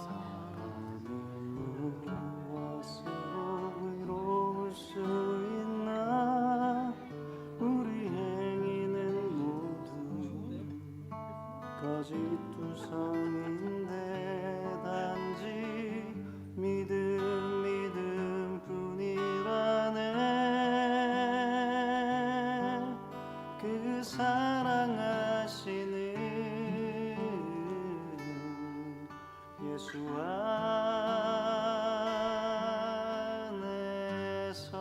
사람이 무엇으로 위로울 수 있나. 우리 행위는 모두 거짓투성인데 단지 믿음 뿐이라네. 그 사랑하시는 예수 안에서.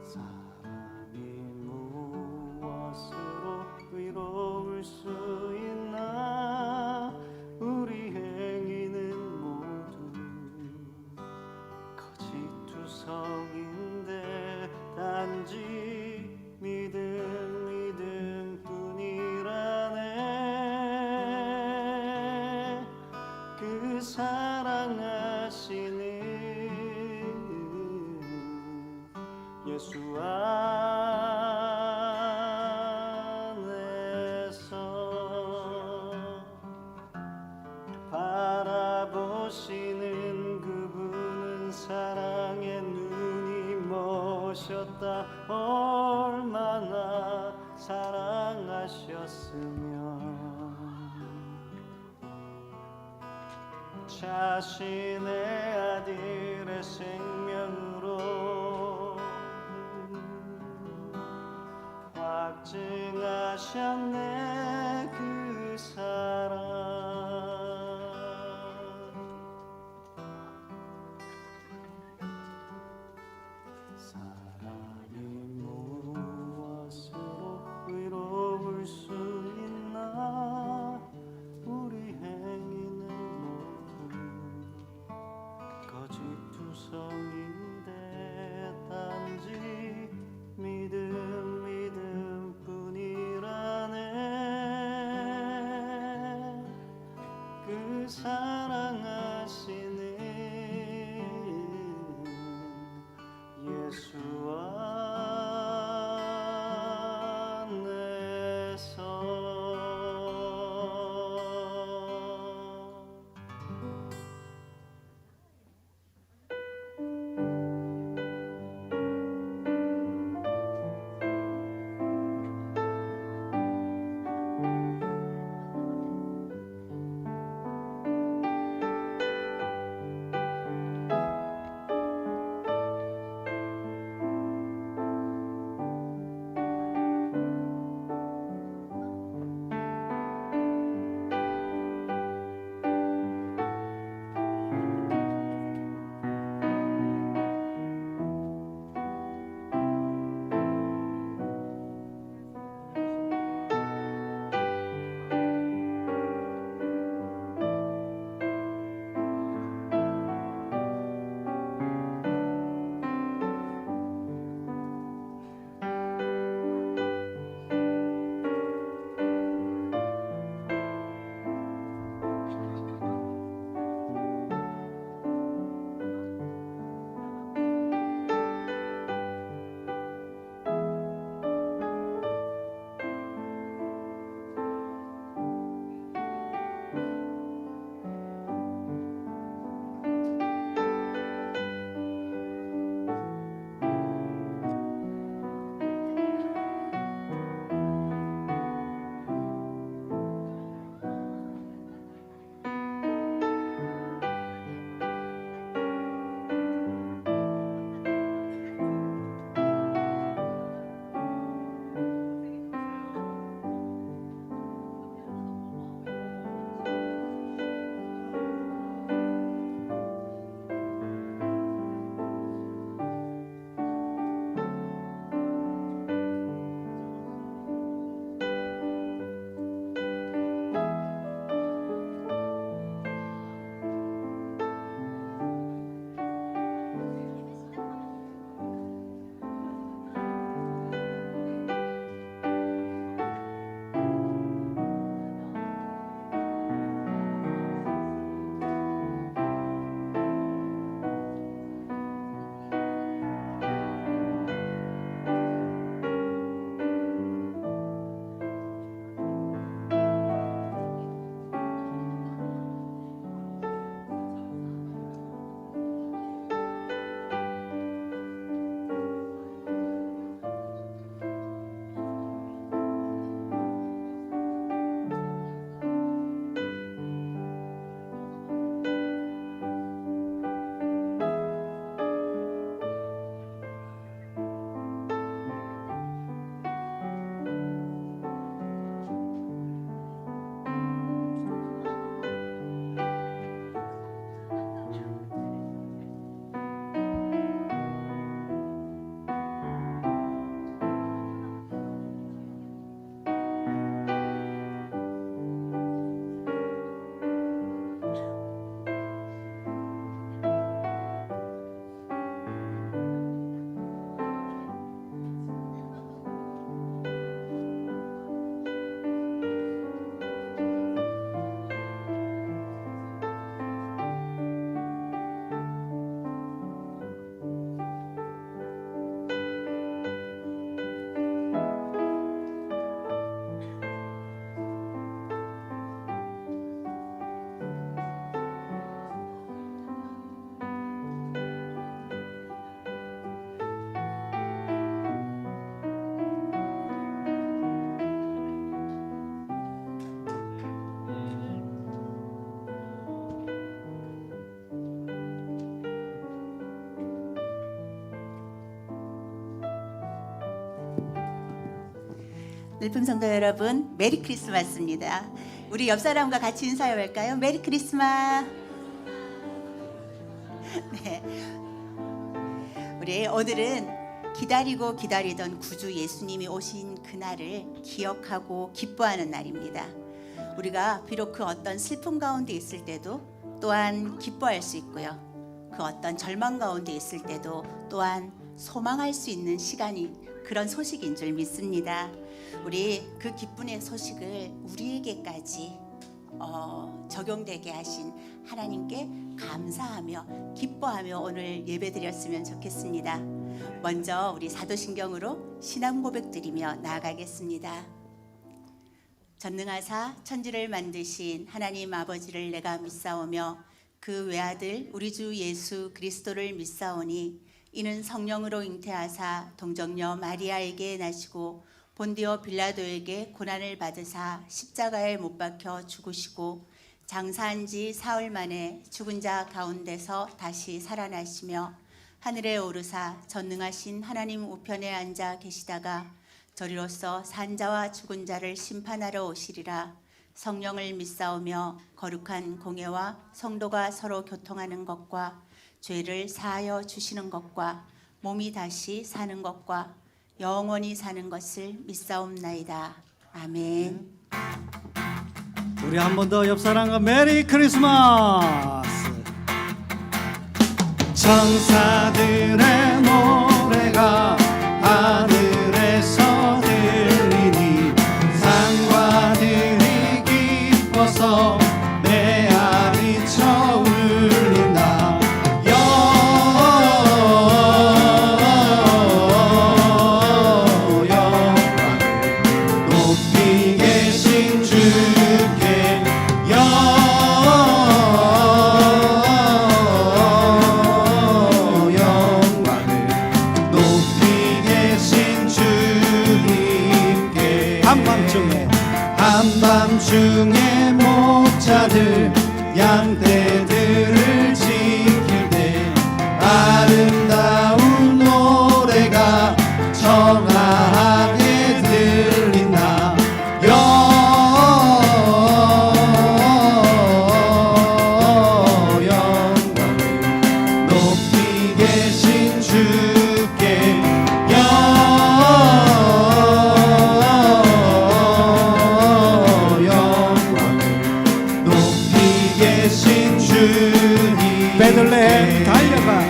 사람이 무엇으로 위로울 수 있나. 우리 행위는 모두 거짓투성인데 단지 믿음 뿐이라네. 그 사랑하시는 예수 안에서. 바라보시는 그분은 사랑의 눈이 머셨다. 얼마나 사랑하셨으면 자신의 아들의 생명으로 확증하셨네. 그 사랑. 사람이 무엇으로 위로울 수 있나. 우리 행위는 모두 거짓투성인데 단지 믿음 뿐이라네. 늘품성도 여러분, 메리 크리스마스입니다. 우리 옆 사람과 같이 인사해 볼까요? 메리 크리스마스. 네, 우리 오늘은 기다리고 기다리던 구주 예수님이 오신 그날을 기억하고 기뻐하는 날입니다. 우리가 비록 그 어떤 슬픔 가운데 있을 때도 또한 기뻐할 수 있고요, 그 어떤 절망 가운데 있을 때도 또한 소망할 수 있는 시간이, 그런 소식인 줄 믿습니다. 우리 그 기쁨의 소식을 우리에게까지 적용되게 하신 하나님께 감사하며 기뻐하며 오늘 예배드렸으면 좋겠습니다. 먼저 우리 사도신경으로 신앙 고백드리며 나아가겠습니다. 전능하사 천지를 만드신 하나님 아버지를 내가 믿사오며 그 외아들 우리 주 예수 그리스도를 믿사오니 이는 성령으로 잉태하사 동정녀 마리아에게 나시고 본디오 빌라도에게 고난을 받으사 십자가에 못 박혀 죽으시고 장사한 지 사흘 만에 죽은 자 가운데서 다시 살아나시며 하늘에 오르사 전능하신 하나님 우편에 앉아 계시다가 저리로서 산자와 죽은 자를 심판하러 오시리라. 성령을 믿사오며 거룩한 공예와 성도가 서로 교통하는 것과 죄를 사하여 주시는 것과 몸이 다시 사는 것과 영원히 사는 것을 믿사옵나이다. 아멘. 우리 한 번 더 옆 사람과 메리 크리스마스. 천사들의 노래가 하늘에서 들리니 상과들이 기뻐서 메아리 쳐 울린다. 높이 계신 주께 영광을, 높이 계신 주님께. 한밤중에 목자들 양떼들을 지킬 때 아름다운 노래가 청아하게 들린다. 영광을, 높이 계신 주께 영광을, 높이 계신 주님. 베들레헴 달려가,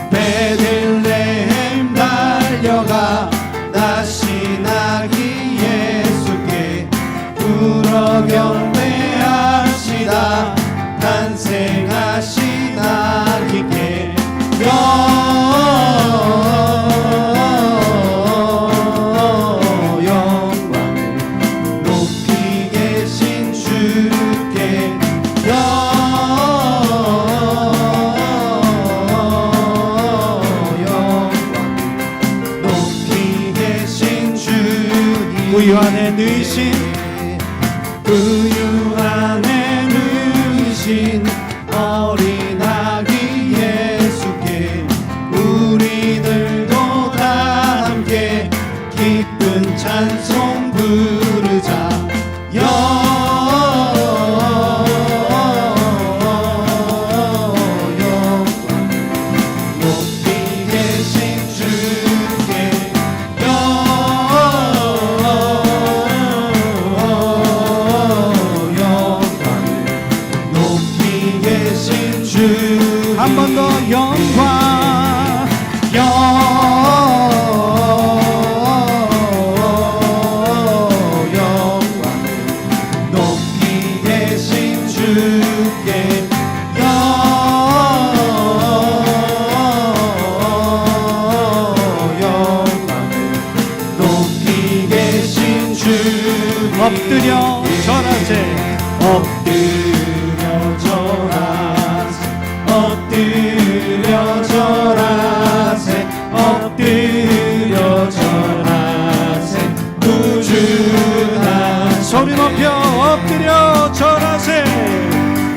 베들레헴 달려가 다시 나기 예수께 불어 경배하시다. 탄생하신 아기께 영광을, 높이 계신 주께 영광을, 높이 계신 주님. 우유 안에 누이신, 우유 안에 누이신 어린 아기 예수께 우리들도 다 함께 기쁜 찬송 부르자. 영광을, 높이 계신 주께 영광을, 높이 계신 주. 한 번 더 영광을, 높이 계신 주께 영광을, 높이 계신 주. 엎드려 절하세, 엎드려 절하세, 엎드려 절하세, 엎드려 절하세. 꾸준한 소리 높여 엎드려 절하세,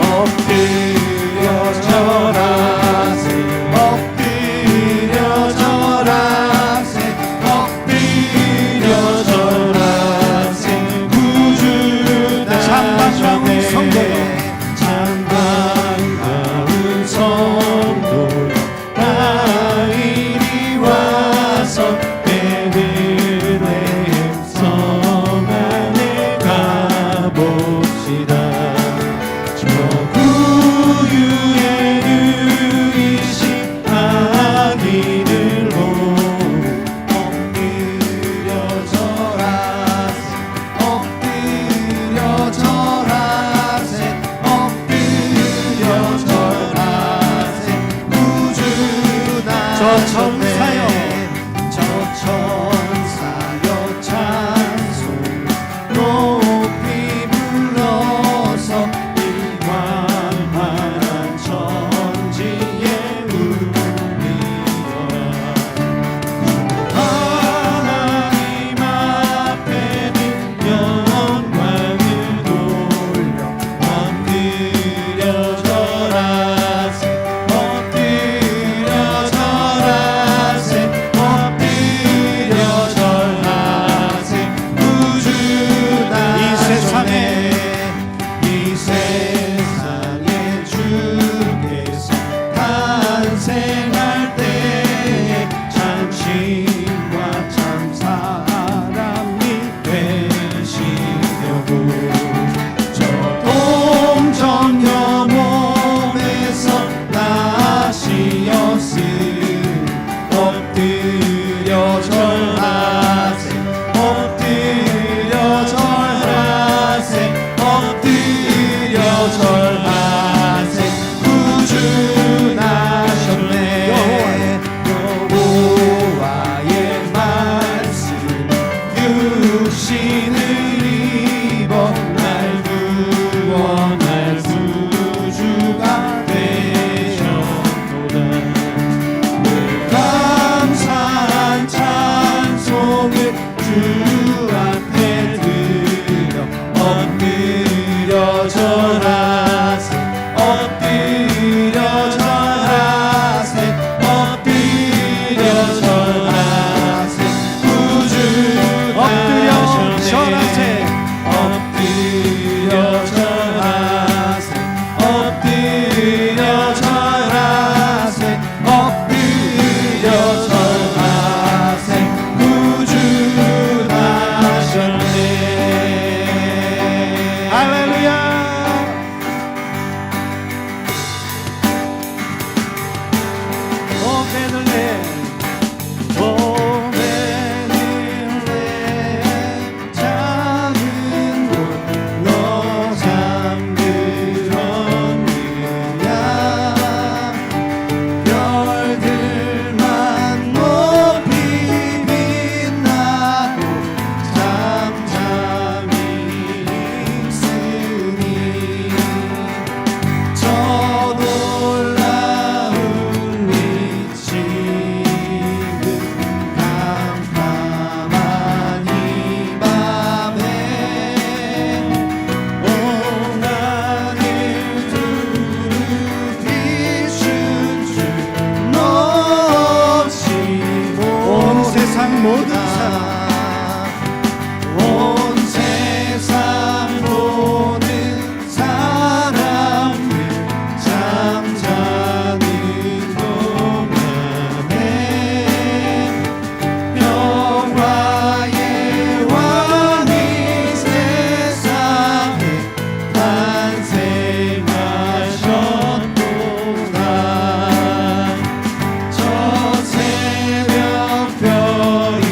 엎드려 절하세, 엎드려 절하세, 엎드려 절하세. 저 천사여 저 천사여 찬송 높이 불러서 일광만한 천지에 울리어라. 하나님 앞에는 영광을 돌려 엎드려 절하세 엎드려 절하세 엎드려 절하세 구주다 이 세상에 이 세상에 주께서 탄생할 때에 참신과 참 사람이 되시려고 저 동정녀 몸에서 나시었으니 엎드려 절하세 엎드려 절하세 엎드려 절하세 구주 나셨네 여호와의 말씀 육신을 입어 날 구원할 구주가 되셨도다. 늘 감사한 찬송을 주 앞에 드려 엎드려 절하세 엎드려 절하세 엎드려 절하세 구주 엎드려 절하세 엎드려 절하세 엎드려 절하세 엎드려 절하세 구주 나셨네. 할렐루야. 오 베들레 오 베들레헴 작은 곳 너 잠들었느냐 별들만 높이 빛나고 잠잠히 있으니 저 놀라운 미치는 캄캄한 이 밤에 온 하늘 두루 비춘 줄 넣지 온 세상 모든 사람 온 세상 모든 사람들 잠자는 동안에 평화의 왕이 세상에 탄생하셨도다. 저 새벽 별이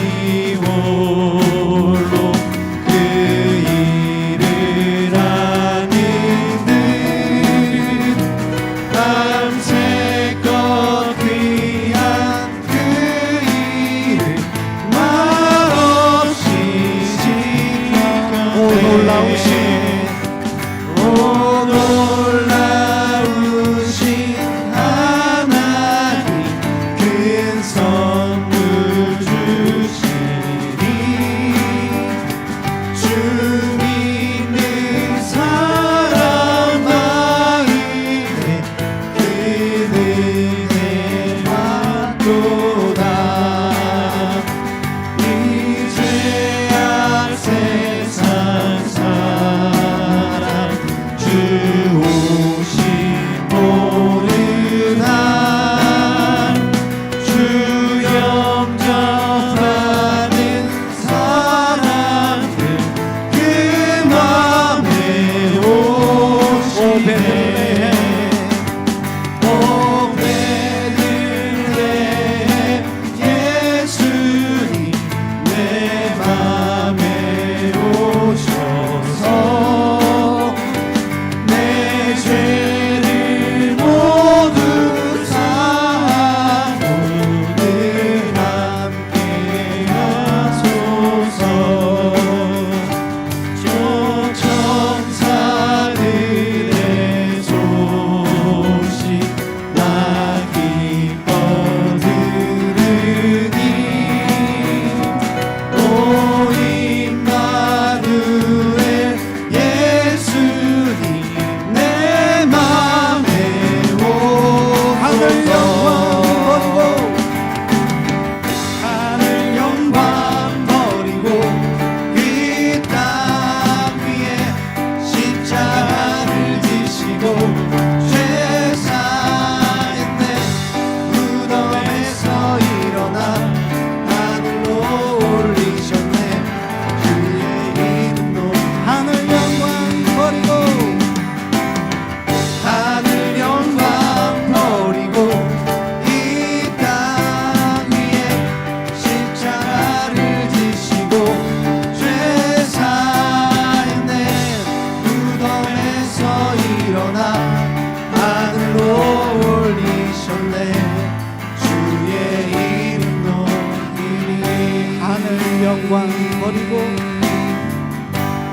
영광 버리고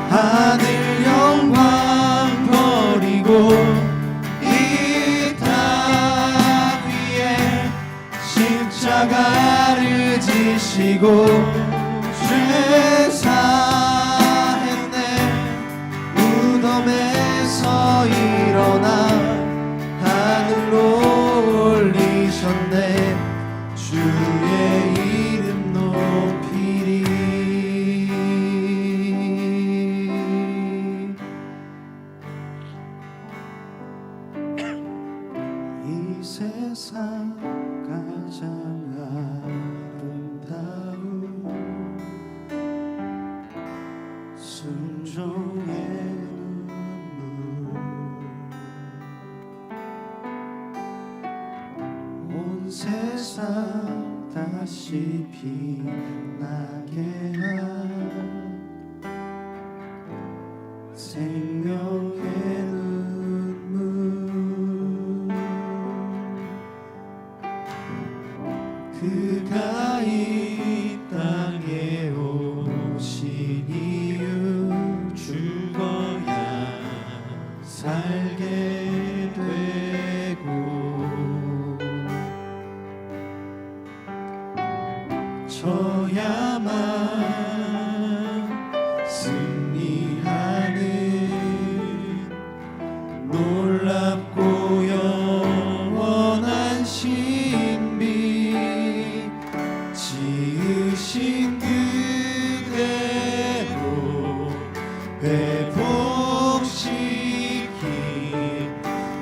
하늘 영광 버리고 이 땅 위에 십자가를 지시고 죄 사했네. 무덤에서 일어나 하늘로 올리셨네. 주의 이름 높이리. 이 세상 가장 아름다운 순종의 눈물, 온 세상 다시 빛나게 한 생명의 눈물, 그가 이 땅에 오신 이유 죽어야 살게 되고 져야만 승리하는 놀랍고 영원한 신비, 지으신 그대로 회복시킨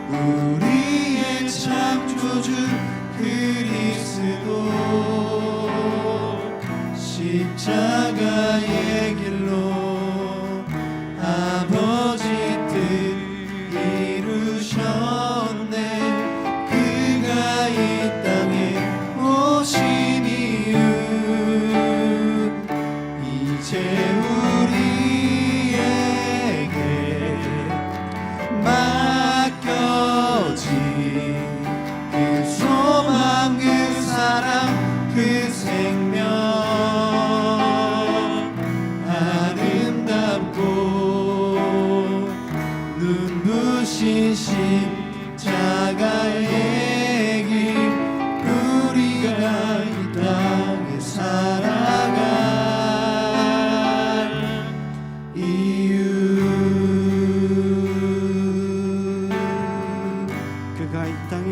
우리의 창조주 그리스도, 십자가의 길로 아버지 뜻 이루셨네. 그가 이 땅에 오신 이유 이제 우리에게 맡겨진 그 소망, 그 사랑, 그 생명, 아름답고 눈부신 십자가의 길, 우리가 이 땅에 살아갈 이유. 그가 이 땅에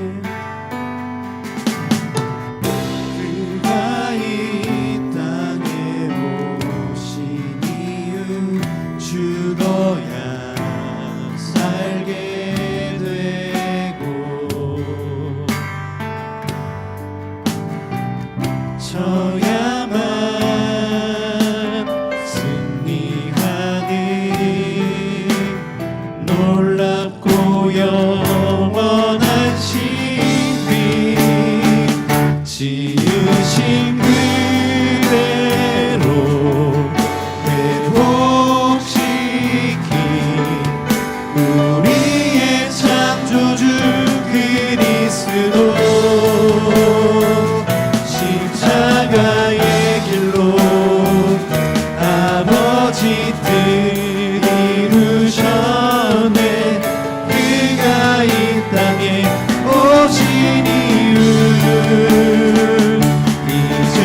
그가 이 땅에 오신 이유 죽어야 살게 되고 져야만 승리하는 놀랍고 영원한 신비, 지으신 그대로 회복시킨 우리의 창조주 그리스도, 십자가의 길로 아버지 뜻 이루셨네. 그가 이 땅에 오신 이유 이제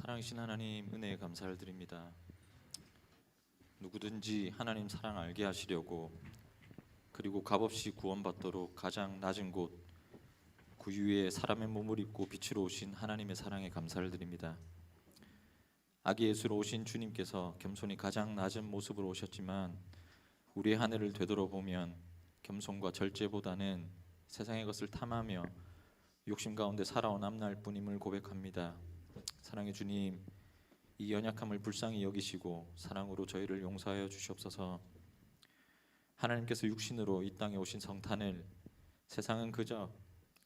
사랑이신 하나님, 은혜에 감사를 드립니다. 누구든지 하나님 사랑 알게 하시려고, 그리고 값없이 구원받도록 가장 낮은 곳 그 위에 사람의 몸을 입고 빛으로 오신 하나님의 사랑에 감사를 드립니다. 아기 예수로 오신 주님께서 겸손히 가장 낮은 모습으로 오셨지만, 우리의 하늘을 되돌아보면 겸손과 절제보다는 세상의 것을 탐하며 욕심 가운데 살아온 앞날뿐임을 고백합니다. 사랑의 주님, 이 연약함을 불쌍히 여기시고 사랑으로 저희를 용서하여 주시옵소서. 하나님께서 육신으로 이 땅에 오신 성탄을 세상은 그저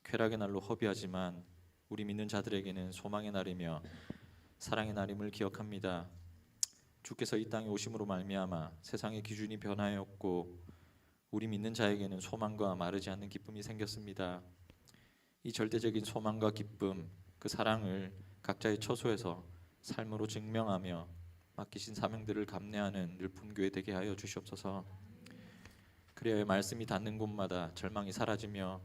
쾌락의 날로 허비하지만 우리 믿는 자들에게는 소망의 날이며 사랑의 날임을 기억합니다. 주께서 이 땅에 오심으로 말미암아 세상의 기준이 변하였고 우리 믿는 자에게는 소망과 마르지 않는 기쁨이 생겼습니다. 이 절대적인 소망과 기쁨, 그 사랑을 각자의 처소에서 삶으로 증명하며 맡기신 사명들을 감내하는 늘품교회 되게 하여 주시옵소서. 그래야 말씀이 닿는 곳마다 절망이 사라지며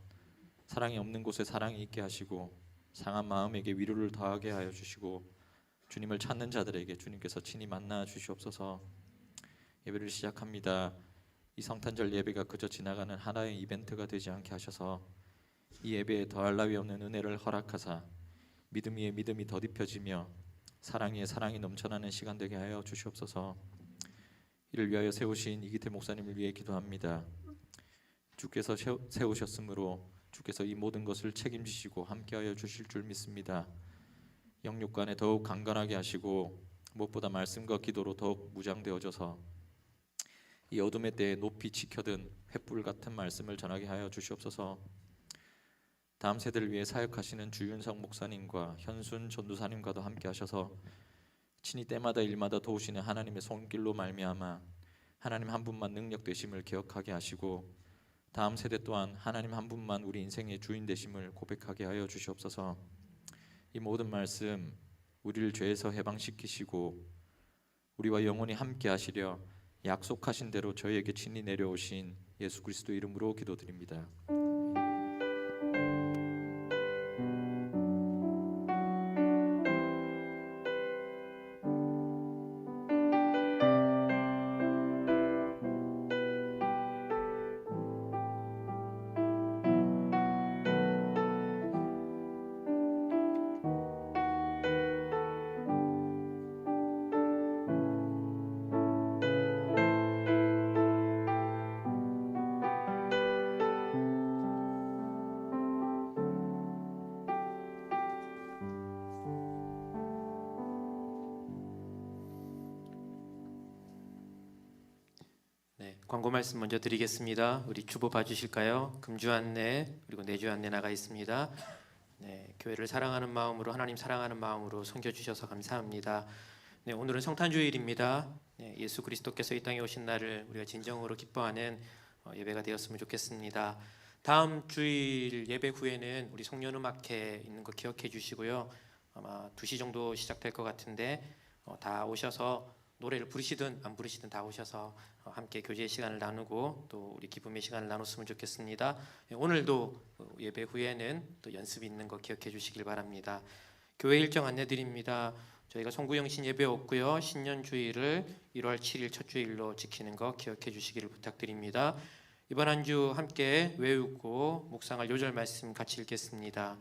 사랑이 없는 곳에 사랑이 있게 하시고 상한 마음에게 위로를 더하게 하여 주시고 주님을 찾는 자들에게 주님께서 친히 만나 주시옵소서. 예배를 시작합니다. 이 성탄절 예배가 그저 지나가는 하나의 이벤트가 되지 않게 하셔서 이 예배에 더할 나위 없는 은혜를 허락하사 믿음 위에 믿음이 더딥혀지며 사랑 위에 사랑이 넘쳐나는 시간 되게 하여 주시옵소서. 이를 위하여 세우신 이기태 목사님을 위해 기도합니다. 주께서 세우셨으므로 주께서 이 모든 것을 책임지시고 함께하여 주실 줄 믿습니다. 영육간에 더욱 강건하게 하시고 무엇보다 말씀과 기도로 더욱 무장되어져서 이 어둠의 때에 높이 지켜든 횃불 같은 말씀을 전하게 하여 주시옵소서. 다음 세대를 위해 사역하시는 주윤성 목사님과 현순 전도사님과도 함께 하셔서 친히 때마다 일마다 도우시는 하나님의 손길로 말미암아 하나님 한 분만 능력 되심을 기억하게 하시고 다음 세대 또한 하나님 한 분만 우리 인생의 주인 되심을 고백하게 하여 주시옵소서. 이 모든 말씀 우리를 죄에서 해방시키시고 우리와 영원히 함께 하시려 약속하신 대로 저희에게 친히 내려오신 예수 그리스도 이름으로 기도드립니다. 광고 말씀 먼저 드리겠습니다. 우리 주보 봐주실까요? 금주 안내 그리고 내주 안내 나가 있습니다. 네, 교회를 사랑하는 마음으로 하나님 사랑하는 마음으로 섬겨주셔서 감사합니다. 네, 오늘은 성탄주일입니다. 네, 예수 그리스도께서 이 땅에 오신 날을 우리가 진정으로 기뻐하는 예배가 되었으면 좋겠습니다. 다음 주일 예배 후에는 우리 송년음악회 있는 거 기억해 주시고요. 아마 2시 정도 시작될 것 같은데 다 오셔서 노래를 부르시든 안 부르시든 다 오셔서 함께 교제의 시간을 나누고 또 우리 기쁨의 시간을 나눴으면 좋겠습니다. 오늘도 예배 후에는 또 연습이 있는 거 기억해 주시길 바랍니다. 교회 일정 안내드립니다. 저희가 송구영신 예배 없고요. 신년 주일을 1월 7일 첫 주일로 지키는 거 기억해 주시기를 부탁드립니다. 이번 한 주 함께 외우고 묵상할 요절 말씀 같이 읽겠습니다.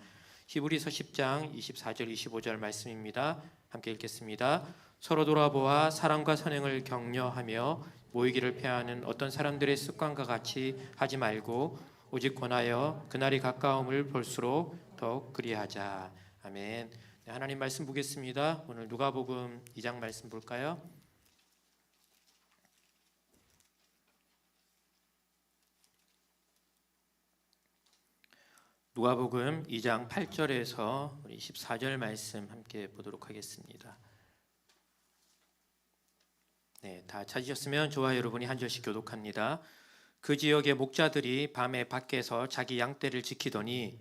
히브리서 10장 24절 25절 말씀입니다. 함께 읽겠습니다. 서로 돌아보아 사랑과 선행을 격려하며 모이기를 패하는 어떤 사람들의 습관과 같이 하지 말고 오직 권하여 그날이 가까움을 볼수록 더욱 그리하자. 아멘. 네, 하나님 말씀 보겠습니다. 오늘 누가복음 2장 말씀 볼까요? 누가복음 2장 8절에서 우리 14절 말씀 함께 보도록 하겠습니다. 네, 다 찾으셨으면 저와 여러분이 한 절씩 교독합니다. 그 지역의 목자들이 밤에 밖에서 자기 양떼를 지키더니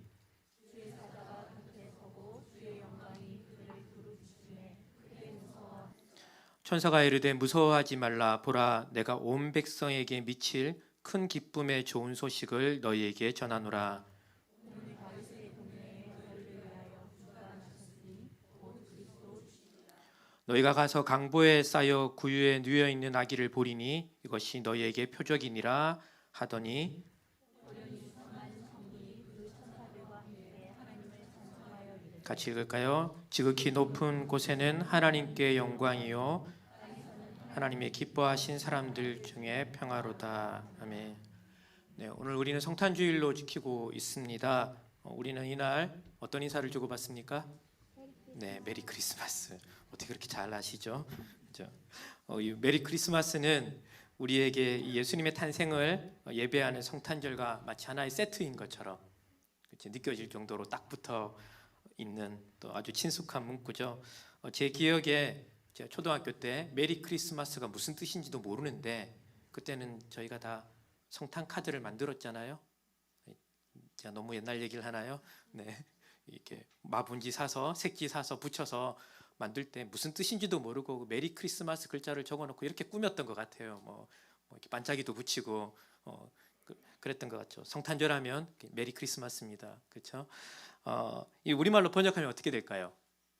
천사가 이르되 무서워하지 말라. 보라, 내가 온 백성에게 미칠 큰 기쁨의 좋은 소식을 너희에게 전하노라. 너희가 가서 강보에 쌓여 구유에 누워 있는 아기를 보리니 이것이 너희에게 표적이니라 하더니 같이 읽을까요? 지극히 높은 곳에는 하나님께 영광이요 하나님의 기뻐하신 사람들 중에 평화로다. 아멘. 네, 오늘 우리는 성탄주일로 지키고 있습니다. 우리는 이날 어떤 인사를 주고받습니까? 네, 메리 크리스마스. 어떻게 그렇게 잘 아시죠? 그렇죠? 이 메리 크리스마스는 우리에게 이 예수님의 탄생을 예배하는 성탄절과 마치 하나의 세트인 것처럼 그렇죠? 느껴질 정도로 딱 붙어 있는 또 아주 친숙한 문구죠. 제 기억에 제가 초등학교 때 메리 크리스마스가 무슨 뜻인지도 모르는데 그때는 저희가 다 성탄 카드를 만들었잖아요. 제가 너무 옛날 얘기를 하나요? 네, 이렇게 마분지 사서 색지 사서 붙여서 만들 때 무슨 뜻인지도 모르고 메리 크리스마스 글자를 적어놓고 이렇게 꾸몄던 것 같아요. 뭐 이렇게 반짝이도 붙이고 그랬던 것 같죠. 성탄절하면 메리 크리스마스입니다. 그렇죠? 이 우리말로 번역하면 어떻게 될까요?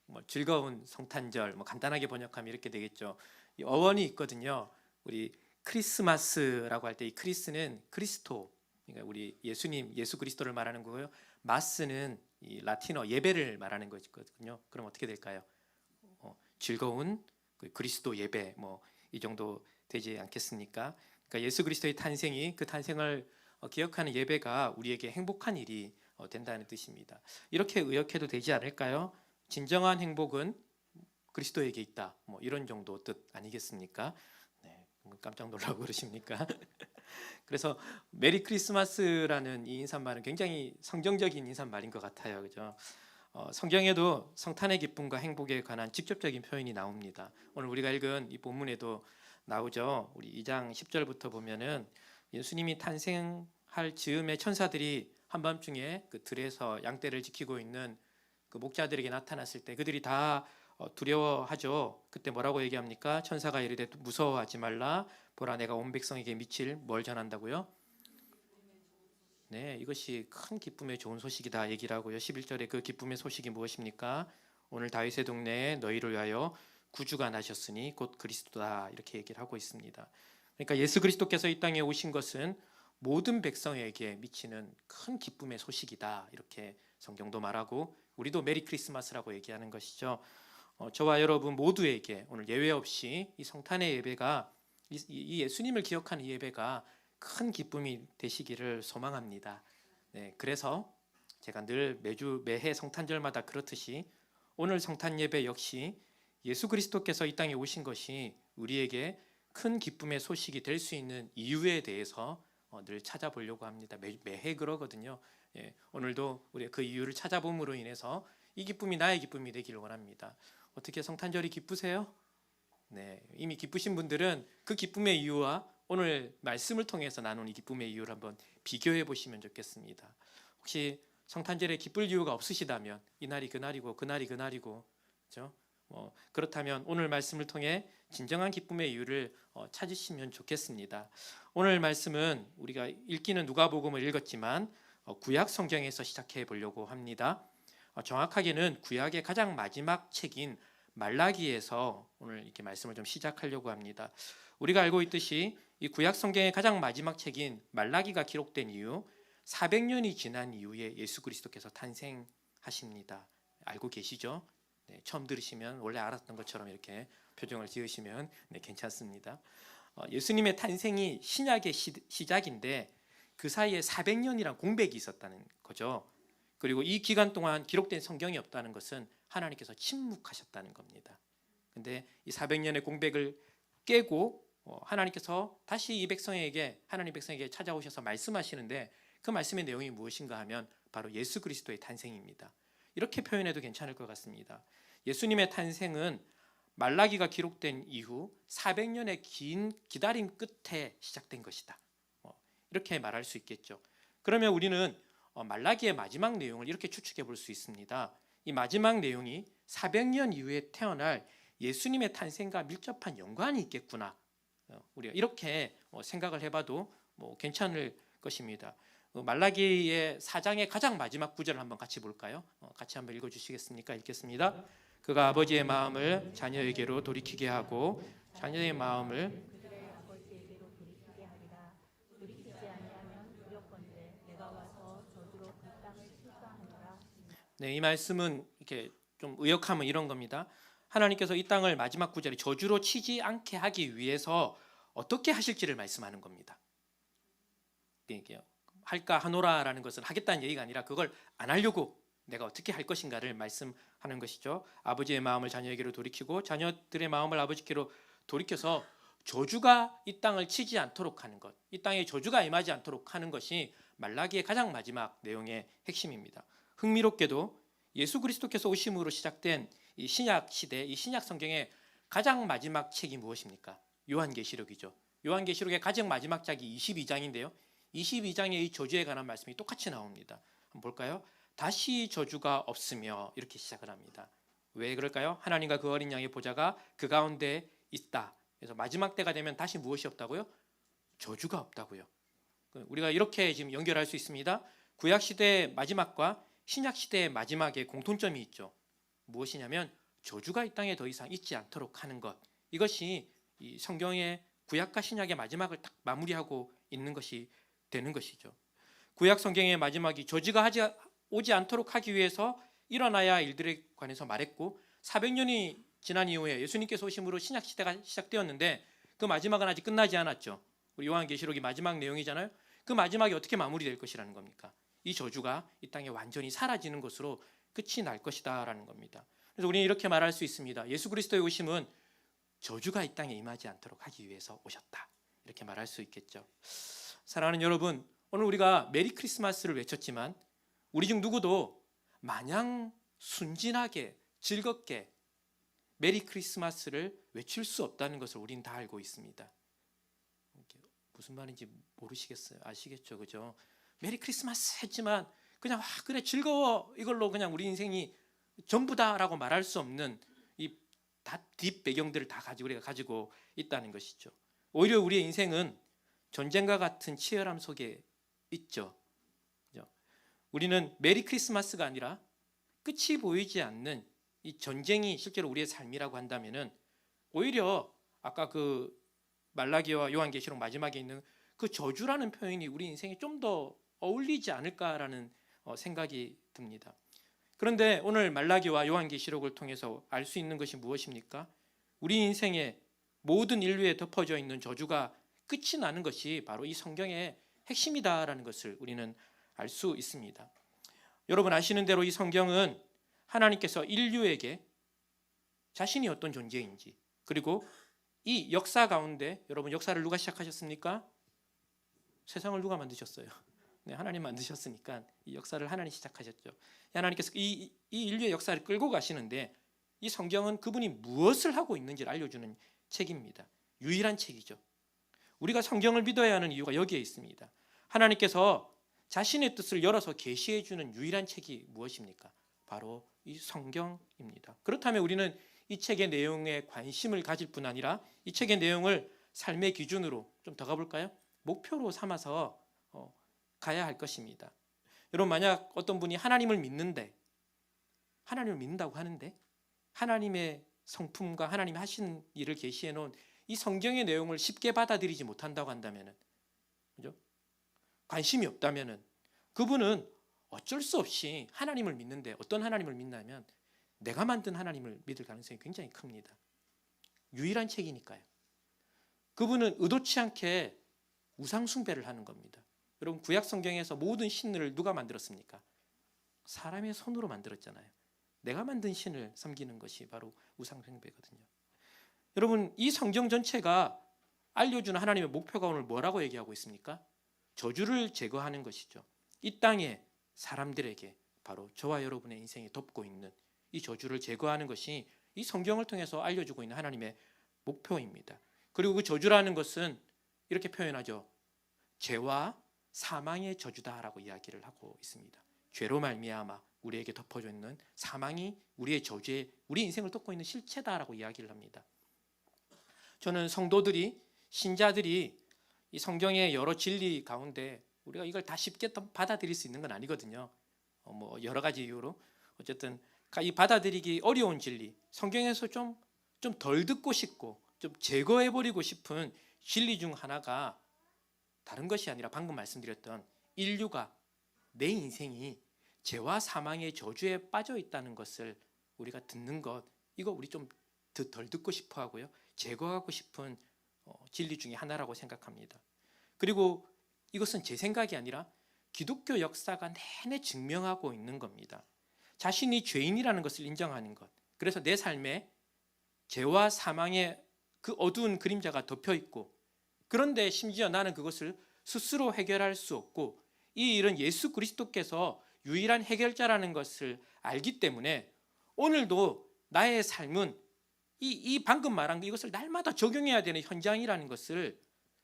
뭐 즐거운 성탄절, 뭐 간단하게 번역하면 이렇게 되겠죠. 이 어원이 있거든요. 우리 크리스마스라고 할 때 이 크리스는 그리스도, 그러니까 우리 예수님, 예수 그리스도를 말하는 거고요. 마스는 이 라틴어 예배를 말하는 거거든요. 그럼 어떻게 될까요? 즐거운 그리스도 예배, 뭐 이 정도 되지 않겠습니까? 그러니까 예수 그리스도의 탄생이 그 탄생을 기억하는 예배가 우리에게 행복한 일이 된다는 뜻입니다. 이렇게 의역해도 되지 않을까요? 진정한 행복은 그리스도에게 있다. 뭐 이런 정도 뜻 아니겠습니까? 네, 깜짝 놀라고 그러십니까? 그래서 메리 크리스마스라는 이 인사말은 굉장히 성경적인 인사말인 것 같아요. 그죠? 성경에도 성탄의 기쁨과 행복에 관한 직접적인 표현이 나옵니다. 오늘 우리가 읽은 이 본문에도 나오죠. 우리 2장 10절부터 보면은 예수님이 탄생할 즈음에 천사들이 한밤중에 그 들에서 양떼를 지키고 있는 그 목자들에게 나타났을 때 그들이 다 두려워하죠. 그때 뭐라고 얘기합니까? 천사가 이르되 무서워하지 말라. 보라 내가 온 백성에게 미칠 뭘 전한다고요? 네, 이것이 큰 기쁨의 좋은 소식이다 얘기를 하고요. 11절에 그 기쁨의 소식이 무엇입니까? 오늘 다윗의 동네에 너희를 위하여 구주가 나셨으니 곧 그리스도다 이렇게 얘기를 하고 있습니다. 그러니까 예수 그리스도께서 이 땅에 오신 것은 모든 백성에게 미치는 큰 기쁨의 소식이다 이렇게 성경도 말하고 우리도 메리 크리스마스라고 얘기하는 것이죠. 저와 여러분 모두에게 오늘 예외 없이 이 성탄의 예배가 이 예수님을 기억하는 예배가 큰 기쁨이 되시기를 소망합니다. 네, 그래서 제가 늘 매해 성탄절마다 그렇듯이 오늘 성탄 예배 역시 예수 그리스도께서 이 땅에 오신 것이 우리에게 큰 기쁨의 소식이 될 수 있는 이유에 대해서 늘 찾아보려고 합니다. 매해 그러거든요. 예, 오늘도 우리 그 이유를 찾아봄으로 인해서 이 기쁨이 나의 기쁨이 되기를 원합니다. 어떻게 성탄절이 기쁘세요? 네, 이미 기쁘신 분들은 그 기쁨의 이유와 오늘 말씀을 통해서 나눈 이 기쁨의 이유를 한번 비교해 보시면 좋겠습니다. 혹시 성탄절에 기쁠 이유가 없으시다면 이날이 그날이고 그날이 그날이고 그렇죠? 그렇다면 오늘 말씀을 통해 진정한 기쁨의 이유를 찾으시면 좋겠습니다. 오늘 말씀은 우리가 읽기는 누가복음을 읽었지만 구약 성경에서 시작해 보려고 합니다. 정확하게는 구약의 가장 마지막 책인 말라기에서 오늘 이렇게 말씀을 좀 시작하려고 합니다. 우리가 알고 있듯이 이 구약 성경의 가장 마지막 책인 말라기가 기록된 이후 400년이 지난 이후에 예수 그리스도께서 탄생하십니다. 알고 계시죠? 네, 처음 들으시면 원래 알았던 것처럼 이렇게 표정을 지으시면 네, 괜찮습니다. 예수님의 탄생이 신약의 시작인데 그 사이에 400년이란 공백이 있었다는 거죠. 그리고 이 기간 동안 기록된 성경이 없다는 것은 하나님께서 침묵하셨다는 겁니다. 근데 이 400년의 공백을 깨고 하나님께서 다시 이 백성에게 하나님 백성에게 찾아오셔서 말씀하시는데 그 말씀의 내용이 무엇인가 하면 바로 예수 그리스도의 탄생입니다. 이렇게 표현해도 괜찮을 것 같습니다. 예수님의 탄생은 말라기가 기록된 이후 400년의 긴 기다림 끝에 시작된 것이다. 이렇게 말할 수 있겠죠. 그러면 우리는 말라기의 마지막 내용을 이렇게 추측해 볼 수 있습니다. 이 마지막 내용이 400년 이후에 태어날 예수님의 탄생과 밀접한 연관이 있겠구나. 우리가 이렇게 생각을 해봐도 괜찮을 것입니다. 말라기의 4장의 가장 마지막 구절을 한번 같이 볼까요? 같이 한번 읽어주시겠습니까? 읽겠습니다. 그가 아버지의 마음을 자녀에게로 돌이키게 하고 자녀의 마음을 네, 이 말씀은 이렇게 좀 의역하면 이런 겁니다. 하나님께서 이 땅을 마지막 구절에 저주로 치지 않게 하기 위해서 어떻게 하실지를 말씀하는 겁니다. 이게 할까 하노라라는 것은 하겠다는 얘기가 아니라 그걸 안 하려고 내가 어떻게 할 것인가를 말씀하는 것이죠. 아버지의 마음을 자녀에게로 돌이키고 자녀들의 마음을 아버지께로 돌이켜서 저주가 이 땅을 치지 않도록 하는 것, 이 땅에 저주가 임하지 않도록 하는 것이 말라기의 가장 마지막 내용의 핵심입니다. 흥미롭게도 예수 그리스도께서 오심으로 시작된 이 신약 시대, 이 신약 성경의 가장 마지막 책이 무엇입니까? 요한계시록이죠. 요한계시록의 가장 마지막 장이 22장인데요. 22장의 이 저주에 관한 말씀이 똑같이 나옵니다. 한번 볼까요? 다시 저주가 없으며 이렇게 시작을 합니다. 왜 그럴까요? 하나님과 그 어린 양의 보좌가 그 가운데 있다. 그래서 마지막 때가 되면 다시 무엇이 없다고요? 저주가 없다고요. 우리가 이렇게 지금 연결할 수 있습니다. 구약 시대의 마지막과 신약 시대의 마지막에 공통점이 있죠. 무엇이냐면 저주가 이 땅에 더 이상 있지 않도록 하는 것. 이것이 이 성경의 구약과 신약의 마지막을 딱 마무리하고 있는 것이 되는 것이죠. 구약 성경의 마지막이 저주가 오지 않도록 하기 위해서 일어나야 할 일들에 관해서 말했고 400년이 지난 이후에 예수님께서 오심으로 신약 시대가 시작되었는데 그 마지막은 아직 끝나지 않았죠. 우리 요한계시록이 마지막 내용이잖아요. 그 마지막이 어떻게 마무리될 것이라는 겁니까? 이 저주가 이 땅에 완전히 사라지는 것으로 끝이 날 것이다라는 겁니다. 그래서 우리는 이렇게 말할 수 있습니다. 예수 그리스도의 오심은 저주가 이 땅에 임하지 않도록 하기 위해서 오셨다. 이렇게 말할 수 있겠죠. 사랑하는 여러분, 오늘 우리가 메리 크리스마스를 외쳤지만 우리 중 누구도 마냥 순진하게 즐겁게 메리 크리스마스를 외칠 수 없다는 것을 우리는 다 알고 있습니다. 무슨 말인지 모르시겠어요? 아시겠죠? 그죠? 메리 크리스마스 했지만 그냥 그래 즐거워 이걸로 그냥 우리 인생이 전부다라고 말할 수 없는 이 뒷 배경들을 다 가지고 우리가 가지고 있다는 것이죠. 오히려 우리의 인생은 전쟁과 같은 치열함 속에 있죠. 우리는 메리 크리스마스가 아니라 끝이 보이지 않는 이 전쟁이 실제로 우리의 삶이라고 한다면은 오히려 아까 그 말라기와 요한계시록 마지막에 있는 그 저주라는 표현이 우리 인생에 좀 더 어울리지 않을까라는 생각이 듭니다. 그런데 오늘 말라기와 요한계시록을 통해서 알 수 있는 것이 무엇입니까? 우리 인생의 모든 인류에 덮어져 있는 저주가 끝이 나는 것이 바로 이 성경의 핵심이다라는 것을 우리는 알 수 있습니다. 여러분 아시는 대로 이 성경은 하나님께서 인류에게 자신이 어떤 존재인지 그리고 이 역사 가운데 여러분 역사를 누가 시작하셨습니까? 세상을 누가 만드셨어요? 네, 하나님 만드셨으니까 이 역사를 하나님 시작하셨죠. 하나님께서 이 인류의 역사를 끌고 가시는데 이 성경은 그분이 무엇을 하고 있는지를 알려주는 책입니다. 유일한 책이죠. 우리가 성경을 믿어야 하는 이유가 여기에 있습니다. 하나님께서 자신의 뜻을 열어서 계시해 주는 유일한 책이 무엇입니까? 바로 이 성경입니다. 그렇다면 우리는 이 책의 내용에 관심을 가질 뿐 아니라 이 책의 내용을 삶의 기준으로 좀 더 가볼까요? 목표로 삼아서 가야 할 것입니다. 여러분 만약 어떤 분이 하나님을 믿는다고 하는데 하나님의 성품과 하나님이 하신 일을 계시해 놓은 이 성경의 내용을 쉽게 받아들이지 못한다고 한다면은, 그죠? 관심이 없다면은 그분은 어쩔 수 없이 하나님을 믿는데 어떤 하나님을 믿냐면 내가 만든 하나님을 믿을 가능성이 굉장히 큽니다. 유일한 책이니까요. 그분은 의도치 않게 우상 숭배를 하는 겁니다. 여러분 구약 성경에서 모든 신을 누가 만들었습니까? 사람의 손으로 만들었잖아요. 내가 만든 신을 섬기는 것이 바로 우상 숭배거든요. 여러분 이 성경 전체가 알려주는 하나님의 목표가 오늘 뭐라고 얘기하고 있습니까? 저주를 제거하는 것이죠. 이 땅에 사람들에게 바로 저와 여러분의 인생에 덮고 있는 이 저주를 제거하는 것이 이 성경을 통해서 알려주고 있는 하나님의 목표입니다. 그리고 그 저주라는 것은 이렇게 표현하죠. 죄와 사망의 저주다라고 이야기를 하고 있습니다. 죄로 말미암아 우리에게 덮어져 있는 사망이 우리의 저주에 우리 인생을 덮고 있는 실체다라고 이야기를 합니다. 저는 성도들이 신자들이 이 성경의 여러 진리 가운데 우리가 이걸 다 쉽게 받아들일 수 있는 건 아니거든요. 뭐 여러 가지 이유로 어쨌든 이 받아들이기 어려운 진리, 성경에서 좀 덜 듣고 싶고 좀 제거해버리고 싶은 진리 중 하나가 다른 것이 아니라 방금 말씀드렸던 인류가, 내 인생이 죄와 사망의 저주에 빠져 있다는 것을 우리가 듣는 것, 이거 우리 좀 덜 듣고 싶어 하고요, 제거하고 싶은 진리 중에 하나라고 생각합니다. 그리고 이것은 제 생각이 아니라 기독교 역사가 내내 증명하고 있는 겁니다. 자신이 죄인이라는 것을 인정하는 것, 그래서 내 삶에 죄와 사망의 그 어두운 그림자가 덮여 있고, 그런데 심지어 나는 그것을 스스로 해결할 수 없고 이 일은 예수 그리스도께서 유일한 해결자라는 것을 알기 때문에 오늘도 나의 삶은 이 방금 말한 이것을 날마다 적용해야 되는 현장이라는 것을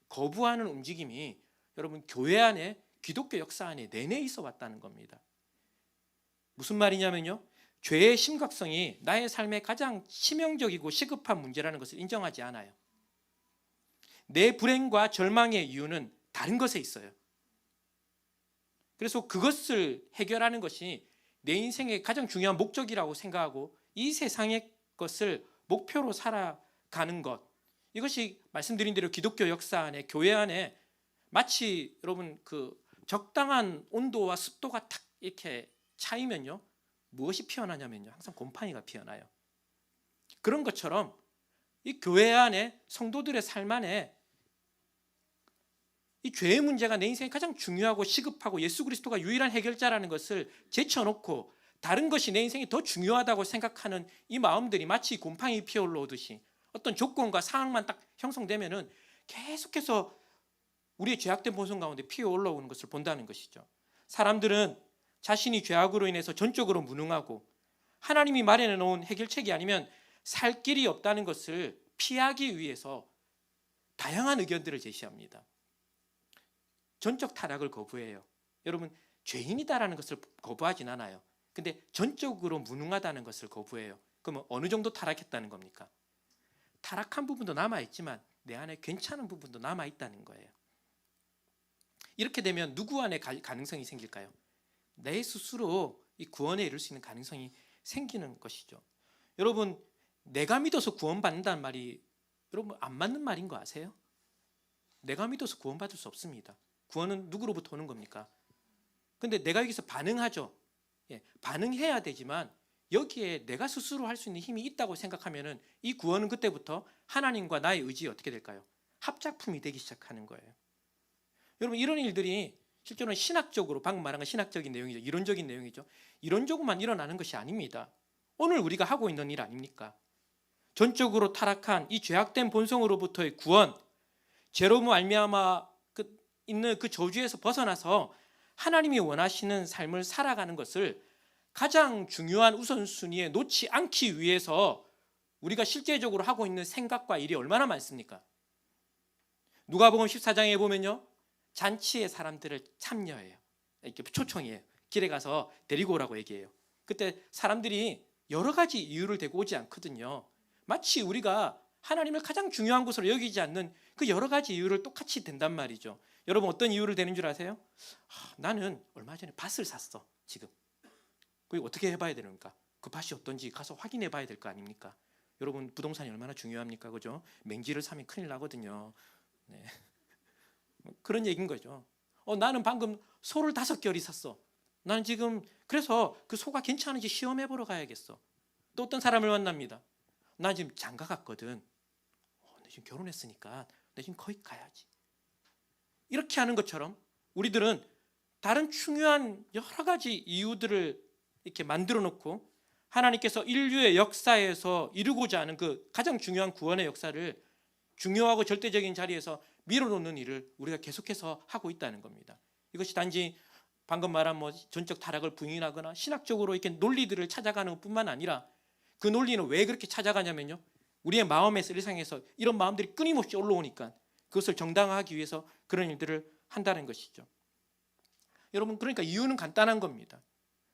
거부하는 움직임이 여러분 교회 안에, 기독교 역사 안에 내내 있어 왔다는 겁니다. 무슨 말이냐면요, 죄의 심각성이 나의 삶의 가장 치명적이고 시급한 문제라는 것을 인정하지 않아요. 내 불행과 절망의 이유는 다른 것에 있어요. 그래서 그것을 해결하는 것이 내 인생의 가장 중요한 목적이라고 생각하고 이 세상의 것을 목표로 살아가는 것, 이것이 말씀드린 대로 기독교 역사 안에, 교회 안에 마치 여러분 그 적당한 온도와 습도가 탁 이렇게 차이면요, 무엇이 피어나냐면요, 항상 곰팡이가 피어나요. 그런 것처럼 이 교회 안에, 성도들의 삶 안에 이 죄의 문제가 내 인생에 가장 중요하고 시급하고 예수 그리스도가 유일한 해결자라는 것을 제쳐놓고 다른 것이 내 인생이 더 중요하다고 생각하는 이 마음들이 마치 곰팡이 피어 올라오듯이 어떤 조건과 상황만 딱 형성되면은 계속해서 우리의 죄악된 본성 가운데 피어 올라오는 것을 본다는 것이죠. 사람들은 자신이 죄악으로 인해서 전적으로 무능하고 하나님이 마련해 놓은 해결책이 아니면 살 길이 없다는 것을 피하기 위해서 다양한 의견들을 제시합니다. 전적 타락을 거부해요. 여러분, 죄인이다라는 것을 거부하진 않아요. 근데 전적으로 무능하다는 것을 거부해요. 그러면 어느 정도 타락했다는 겁니까? 타락한 부분도 남아있지만 내 안에 괜찮은 부분도 남아있다는 거예요. 이렇게 되면 누구 안에 가능성이 생길까요? 내 스스로 이 구원에 이룰 수 있는 가능성이 생기는 것이죠. 여러분, 내가 믿어서 구원받는다는 말이 여러분 안 맞는 말인 거 아세요? 내가 믿어서 구원받을 수 없습니다. 구원은 누구로부터 오는 겁니까? 근데 내가 여기서 반응하죠. 예, 반응해야 되지만 여기에 내가 스스로 할 수 있는 힘이 있다고 생각하면은 이 구원은 그때부터 하나님과 나의 의지에 어떻게 될까요? 합작품이 되기 시작하는 거예요. 여러분, 이런 일들이 실제로는 신학적으로, 방금 말한 건 신학적인 내용이죠. 이론적인 내용이죠. 이론적으로만 일어나는 것이 아닙니다. 오늘 우리가 하고 있는 일 아닙니까? 전적으로 타락한 이 죄악된 본성으로부터의 구원, 죄로 말미암아 있는 그 저주에서 벗어나서 하나님이 원하시는 삶을 살아가는 것을 가장 중요한 우선순위에 놓지 않기 위해서 우리가 실제적으로 하고 있는 생각과 일이 얼마나 많습니까? 누가복음 14장에 보면요, 잔치에 사람들을 참여해요. 이렇게 초청해요. 길에 가서 데리고 오라고 얘기해요. 그때 사람들이 여러 가지 이유를 대고 오지 않거든요. 마치 우리가 하나님을 가장 중요한 것으로 여기지 않는 그 여러 가지 이유를 똑같이 댄단 말이죠. 여러분, 어떤 이유를 대는 줄 아세요? 나는 얼마 전에 밭을 샀어, 지금. 그리고 어떻게 해봐야 되는가? 그 밭이 어떤지 가서 확인해 봐야 될 거 아닙니까? 여러분, 부동산이 얼마나 중요합니까? 그죠? 맹지를 사면 큰일 나거든요. 네. 그런 얘기인 거죠. 나는 방금 소를 5결이 샀어. 나는 지금 그래서 그 소가 괜찮은지 시험해 보러 가야겠어. 또 어떤 사람을 만납니다. 나 지금 장가 갔거든. 나 지금 결혼했으니까 나 지금 거기 가야지. 이렇게 하는 것처럼 우리들은 다른 중요한 여러 가지 이유들을 이렇게 만들어 놓고 하나님께서 인류의 역사에서 이루고자 하는 그 가장 중요한 구원의 역사를 중요하고 절대적인 자리에서 밀어놓는 일을 우리가 계속해서 하고 있다는 겁니다. 이것이 단지 방금 말한 전적 타락을 부인하거나 신학적으로 이렇게 논리들을 찾아가는 것뿐만 아니라 그 논리는 왜 그렇게 찾아가냐면요, 우리의 마음에서 일상에서 이런 마음들이 끊임없이 올라오니까 그것을 정당화하기 위해서 그런 일들을 한다는 것이죠. 여러분, 그러니까 이유는 간단한 겁니다.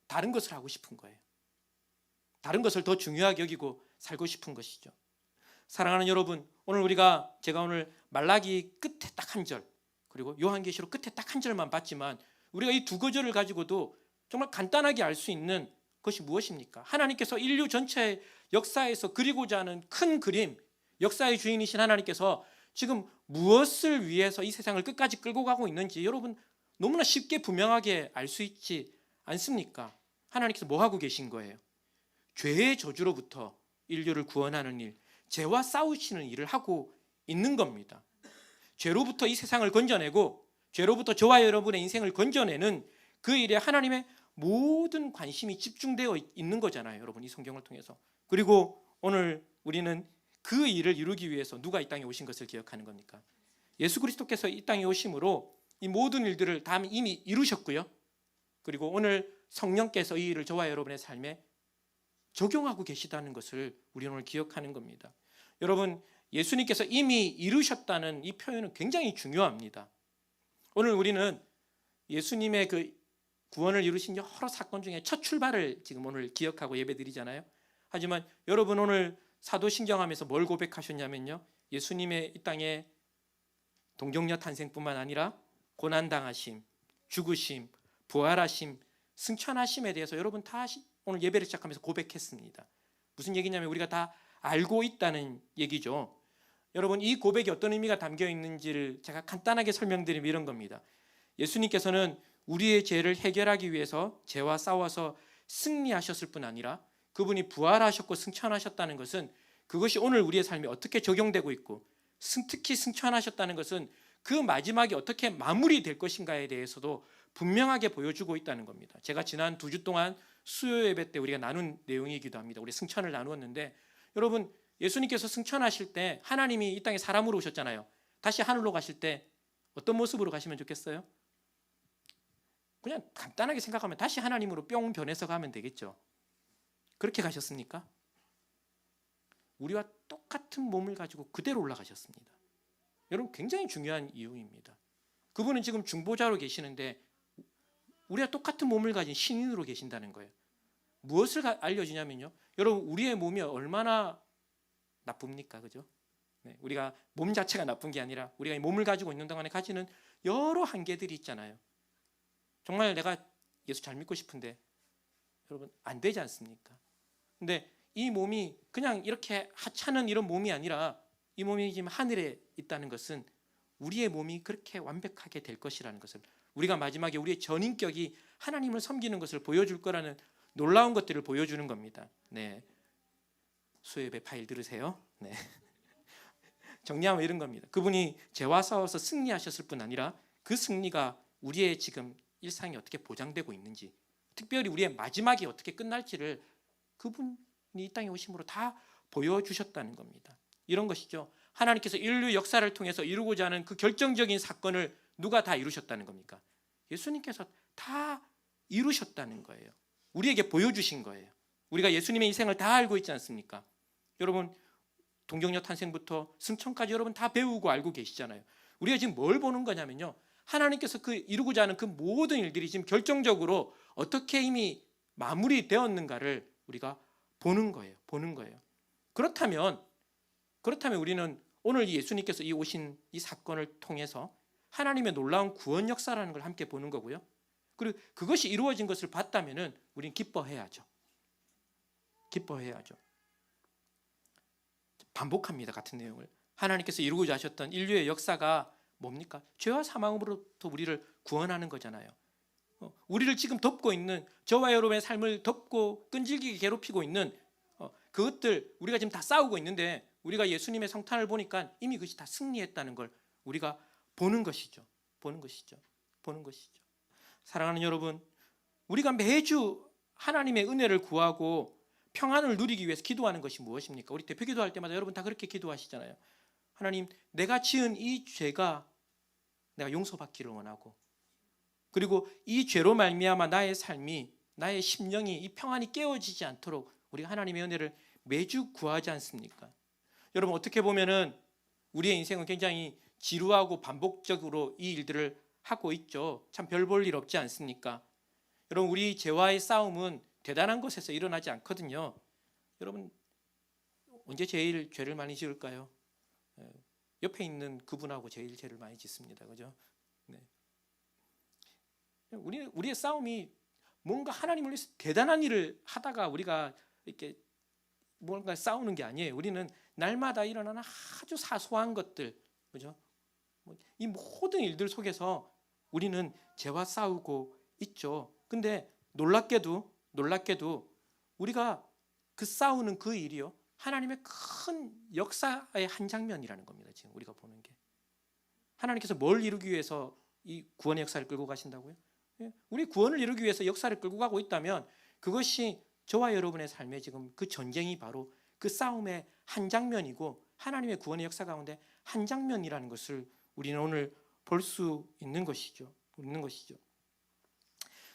다른 것을 하고 싶은 거예요. 다른 것을 더 중요하게 여기고 살고 싶은 것이죠. 사랑하는 여러분, 오늘 제가 오늘 말라기 끝에 딱 한 절, 그리고 요한계시록 끝에 딱 한 절만 봤지만 우리가 이 두 구절을 가지고도 정말 간단하게 알 수 있는 그것이 무엇입니까? 하나님께서 인류 전체의 역사에서 그리고자 하는 큰 그림, 역사의 주인이신 하나님께서 지금 무엇을 위해서 이 세상을 끝까지 끌고 가고 있는지 여러분 너무나 쉽게 분명하게 알 수 있지 않습니까? 하나님께서 뭐 하고 계신 거예요? 죄의 저주로부터 인류를 구원하는 일, 죄와 싸우시는 일을 하고 있는 겁니다. 죄로부터 이 세상을 건져내고 죄로부터 저와 여러분의 인생을 건져내는 그 일에 하나님의 모든 관심이 집중되어 있는 거잖아요. 여러분 이 성경을 통해서. 그리고 오늘 우리는 그 일을 이루기 위해서 누가 이 땅에 오신 것을 기억하는 겁니까? 예수 그리스도께서 이 땅에 오심으로 이 모든 일들을 다 이미 이루셨고요. 그리고 오늘 성령께서 이 일을 저와 여러분의 삶에 적용하고 계시다는 것을 우리는 오늘 기억하는 겁니다. 여러분 예수님께서 이미 이루셨다는 이 표현은 굉장히 중요합니다. 오늘 우리는 예수님의 그 구원을 이루신 여러 사건 중에 첫 출발을 지금 오늘 기억하고 예배드리잖아요. 하지만 여러분 오늘 사도신경하면서 뭘 고백하셨냐면요, 예수님의 이 땅에 동정녀 탄생뿐만 아니라 고난당하심, 죽으심, 부활하심, 승천하심에 대해서 여러분 다 오늘 예배를 시작하면서 고백했습니다. 무슨 얘기냐면 우리가 다 알고 있다는 얘기죠. 여러분 이 고백이 어떤 의미가 담겨 있는지를 제가 간단하게 설명드리면 이런 겁니다. 예수님께서는 우리의 죄를 해결하기 위해서 죄와 싸워서 승리하셨을 뿐 아니라 그분이 부활하셨고 승천하셨다는 것은 그것이 오늘 우리의 삶에 어떻게 적용되고 있고 특히 승천하셨다는 것은 그 마지막이 어떻게 마무리될 것인가에 대해서도 분명하게 보여주고 있다는 겁니다. 제가 지난 2주 동안 수요 예배 때 우리가 나눈 내용이기도 합니다. 우리 승천을 나누었는데 여러분 예수님께서 승천하실 때 하나님이 이 땅에 사람으로 오셨잖아요. 다시 하늘로 가실 때 어떤 모습으로 가시면 좋겠어요? 그냥 간단하게 생각하면 다시 하나님으로 뿅 변해서 가면 되겠죠. 그렇게 가셨습니까? 우리와 똑같은 몸을 가지고 그대로 올라가셨습니다. 여러분 굉장히 중요한 이유입니다. 그분은 지금 중보자로 계시는데 우리와 똑같은 몸을 가진 신인으로 계신다는 거예요. 무엇을 알려주냐면요, 여러분 우리의 몸이 얼마나 나쁩니까? 그죠? 네, 우리가 몸 자체가 나쁜 게 아니라 우리가 이 몸을 가지고 있는 동안에 가지는 여러 한계들이 있잖아요. 정말 내가 예수 잘 믿고 싶은데 여러분 안 되지 않습니까? 근데 이 몸이 그냥 이렇게 하찮은 이런 몸이 아니라 이 몸이 지금 하늘에 있다는 것은 우리의 몸이 그렇게 완벽하게 될 것이라는 것을, 우리가 마지막에 우리의 전인격이 하나님을 섬기는 것을 보여줄 거라는 놀라운 것들을 보여주는 겁니다. 네, 수요예배 파일 들으세요. 네. 정리하면 이런 겁니다. 그분이 죄와 싸워서 승리하셨을 뿐 아니라 그 승리가 우리의 지금 일상이 어떻게 보장되고 있는지, 특별히 우리의 마지막이 어떻게 끝날지를 그분이 이 땅에 오심으로 다 보여주셨다는 겁니다. 이런 것이죠. 하나님께서 인류 역사를 통해서 이루고자 하는 그 결정적인 사건을 누가 다 이루셨다는 겁니까? 예수님께서 다 이루셨다는 거예요. 우리에게 보여주신 거예요. 우리가 예수님의 인생을 다 알고 있지 않습니까? 여러분 동정녀 탄생부터 승천까지 여러분 다 배우고 알고 계시잖아요. 우리가 지금 뭘 보는 거냐면요, 하나님께서 그 이루고자 하는 그 모든 일들이 지금 결정적으로 어떻게 이미 마무리되었는가를 우리가 보는 거예요. 그렇다면 우리는 오늘 예수님께서 이 오신 이 사건을 통해서 하나님의 놀라운 구원 역사라는 걸 함께 보는 거고요. 그리고 그것이 이루어진 것을 봤다면은 우리는 기뻐해야죠. 반복합니다. 같은 내용을. 하나님께서 이루고자 하셨던 인류의 역사가 뭡니까? 죄와 사망으로부터 우리를 구원하는 거잖아요. 우리를 지금 덮고 있는, 저와 여러분의 삶을 덮고 끈질기게 괴롭히고 있는 그것들 우리가 지금 다 싸우고 있는데 우리가 예수님의 성탄을 보니까 이미 그것이 다 승리했다는 걸 우리가 보는 것이죠. 사랑하는 여러분, 우리가 매주 하나님의 은혜를 구하고 평안을 누리기 위해서 기도하는 것이 무엇입니까? 우리 대표 기도할 때마다 여러분 다 그렇게 기도하시잖아요. 하나님, 내가 지은 이 죄가 내가 용서받기를 원하고, 그리고 이 죄로 말미암아 나의 삶이, 나의 심령이, 이 평안이 깨어지지 않도록 우리가 하나님의 은혜를 매주 구하지 않습니까? 여러분 어떻게 보면은 우리의 인생은 굉장히 지루하고 반복적으로 이 일들을 하고 있죠. 참 별 볼 일 없지 않습니까? 여러분 우리 죄와의 싸움은 대단한 곳에서 일어나지 않거든요. 여러분 언제 제일 죄를 많이 지을까요? 옆에 있는 그분하고 제일 죄를 많이 짓습니다. 그죠? 네. 우리의 싸움이 뭔가 하나님을 위해서 대단한 일을 하다가 우리가 이렇게 뭔가 싸우는 게 아니에요. 우리는 날마다 일어나는 아주 사소한 것들, 그죠? 이 모든 일들 속에서 우리는 죄와 싸우고 있죠. 근데 놀랍게도 우리가 그 싸우는 그 일이요, 하나님의 큰 역사의 한 장면이라는 겁니다. 지금 우리가 보는 게 하나님께서 뭘 이루기 위해서 이 구원의 역사를 끌고 가신다고요? 우리 구원을 이루기 위해서 역사를 끌고 가고 있다면 그것이 저와 여러분의 삶에 지금 그 전쟁이 바로 그 싸움의 한 장면이고 하나님의 구원의 역사 가운데 한 장면이라는 것을 우리는 오늘 볼 수 있는 것이죠.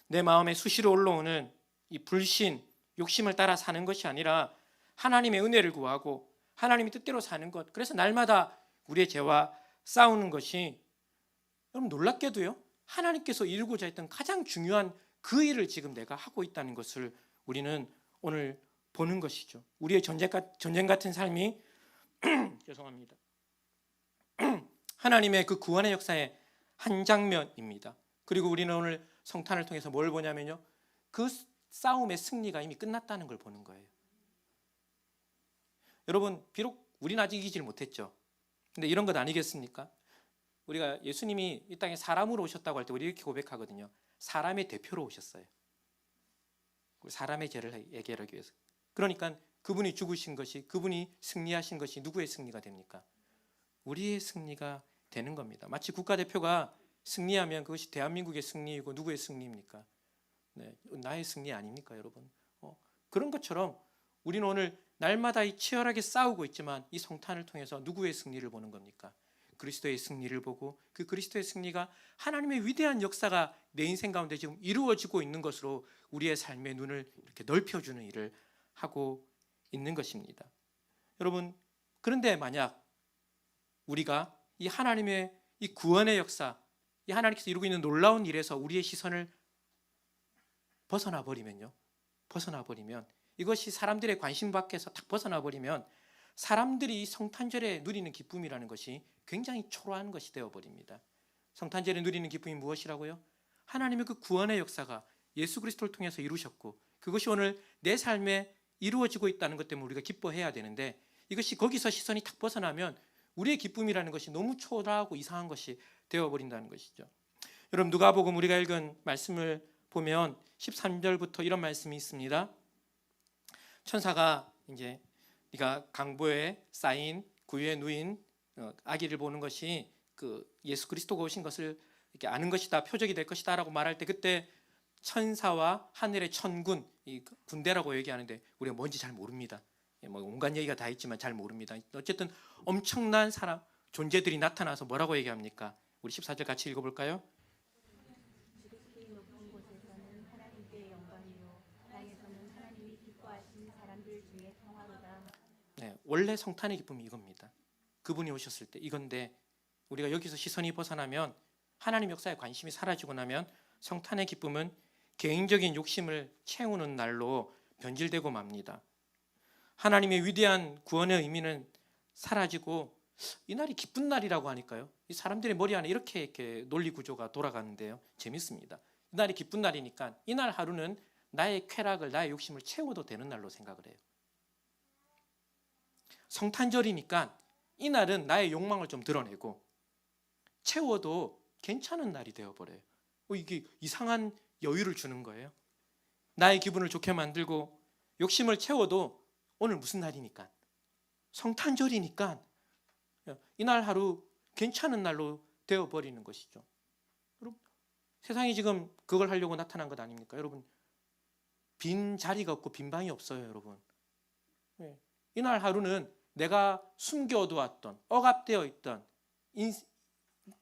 내 마음에 수시로 올라오는 이 불신, 욕심을 따라 사는 것이 아니라 하나님의 은혜를 구하고 하나님의 뜻대로 사는 것, 그래서 날마다 우리의 죄와 싸우는 것이 여러분 놀랍게도요, 하나님께서 이루고자 했던 가장 중요한 그 일을 지금 내가 하고 있다는 것을 우리는 오늘 보는 것이죠. 우리의 전쟁 같은 삶이 죄송합니다. 하나님의 그 구원의 역사의 한 장면입니다. 그리고 우리는 오늘 성탄을 통해서 뭘 보냐면요, 그 싸움의 승리가 이미 끝났다는 걸 보는 거예요. 여러분, 비록 우리는 아직 이기질 못했죠. 근데 이런 것 아니겠습니까? 우리가 예수님이 이 땅에 사람으로 오셨다고 할 때 우리 이렇게 고백하거든요. 사람의 대표로 오셨어요. 사람의 죄를 해결하기 위해서. 그러니까 그분이 죽으신 것이, 그분이 승리하신 것이 누구의 승리가 됩니까? 우리의 승리가 되는 겁니다. 마치 국가대표가 승리하면 그것이 대한민국의 승리이고 누구의 승리입니까? 네, 나의 승리 아닙니까, 여러분? 그런 것처럼 우리는 오늘 날마다 치열하게 싸우고 있지만 이 성탄을 통해서 누구의 승리를 보는 겁니까? 그리스도의 승리를 보고 그 그리스도의 승리가 하나님의 위대한 역사가 내 인생 가운데 지금 이루어지고 있는 것으로 우리의 삶의 눈을 이렇게 넓혀주는 일을 하고 있는 것입니다. 여러분, 그런데 만약 우리가 이 하나님의 이 구원의 역사, 이 하나님께서 이루고 있는 놀라운 일에서 우리의 시선을 벗어나 버리면 이것이 사람들의 관심 밖에서 딱 벗어나 버리면 사람들이 성탄절에 누리는 기쁨이라는 것이 굉장히 초라한 것이 되어버립니다. 성탄절에 누리는 기쁨이 무엇이라고요? 하나님의 그 구원의 역사가 예수 그리스도를 통해서 이루셨고 그것이 오늘 내 삶에 이루어지고 있다는 것 때문에 우리가 기뻐해야 되는데, 이것이 거기서 시선이 탁 벗어나면 우리의 기쁨이라는 것이 너무 초라하고 이상한 것이 되어버린다는 것이죠. 여러분, 누가복음 우리가 읽은 말씀을 보면 13절부터 이런 말씀이 있습니다. 천사가 이제 네가 강보에 쌓인 구유에 누인 아기를 보는 것이 그 예수 그리스도가 오신 것을 이렇게 아는 것이다, 표적이 될 것이다라고 말할 때, 그때 천사와 하늘의 천군, 이 군대라고 얘기하는데 우리가 뭔지 잘 모릅니다. 뭐 온갖 얘기가 다 있지만 잘 모릅니다. 어쨌든 엄청난 사람, 존재들이 나타나서 뭐라고 얘기합니까? 우리 14절 같이 읽어볼까요? 네, 원래 성탄의 기쁨이 이겁니다. 그분이 오셨을 때 이건데, 우리가 여기서 시선이 벗어나면, 하나님 역사에 관심이 사라지고 나면 성탄의 기쁨은 개인적인 욕심을 채우는 날로 변질되고 맙니다. 하나님의 위대한 구원의 의미는 사라지고 이 날이 기쁜 날이라고 하니까요, 이 사람들의 머리 안에 이렇게 논리 구조가 돌아가는데요, 재밌습니다. 이 날이 기쁜 날이니까 이날 하루는 나의 쾌락을, 나의 욕심을 채워도 되는 날로 생각을 해요. 성탄절이니까 이날은 나의 욕망을 좀 드러내고 채워도 괜찮은 날이 되어버려요. 이게 이상한 여유를 주는 거예요. 나의 기분을 좋게 만들고 욕심을 채워도 오늘 무슨 날이니까, 성탄절이니까 이날 하루 괜찮은 날로 되어버리는 것이죠. 여러분, 세상이 지금 그걸 하려고 나타난 것 아닙니까? 여러분, 빈 자리가 없고 빈 방이 없어요, 여러분. 이날 하루는 내가 숨겨두었던, 억압되어 있던,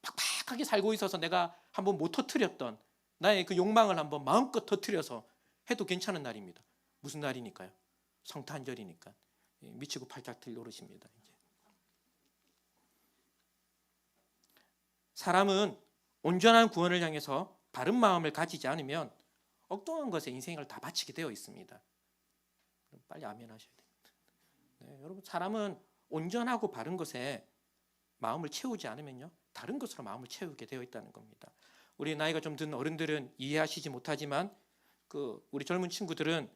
팍팍하게 살고 있어서 내가 한번 못 터뜨렸던 나의 그 욕망을 한번 마음껏 터뜨려서 해도 괜찮은 날입니다. 무슨 날이니까요? 성탄절이니까. 미치고 팔짝 들 노릇입니다. 이제. 사람은 온전한 구원을 향해서 바른 마음을 가지지 않으면 엉뚱한 것에 인생을 다 바치게 되어 있습니다. 빨리 아멘 하셔야 됩니다. 네, 여러분, 사람은 온전하고 바른 것에 마음을 채우지 않으면요, 다른 것으로 마음을 채우게 되어 있다는 겁니다. 우리 나이가 좀 든 어른들은 이해하시지 못하지만 우리 젊은 친구들은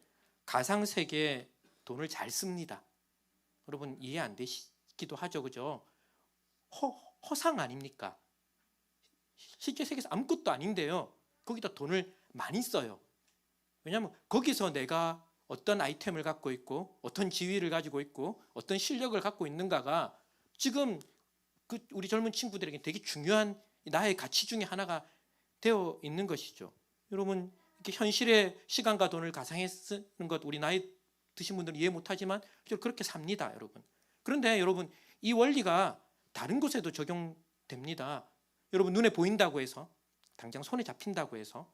가상 세계에 돈을 잘 씁니다. 여러분 이해 안 되시기도 하죠, 그죠? 허상 아닙니까? 실제 세계에서 아무것도 아닌데요, 거기다 돈을 많이 써요. 왜냐하면 거기서 내가 어떤 아이템을 갖고 있고 어떤 지위를 가지고 있고 어떤 실력을 갖고 있는가가 지금 우리 젊은 친구들에게 되게 중요한 나의 가치 중에 하나가 되어 있는 것이죠. 여러분 이렇게 현실의 시간과 돈을 가상에 쓰는 것 우리 나이 드신 분들은 이해 못하지만 그렇게 삽니다, 여러분. 그런데 여러분 이 원리가 다른 곳에도 적용됩니다. 여러분 눈에 보인다고 해서 당장 손에 잡힌다고 해서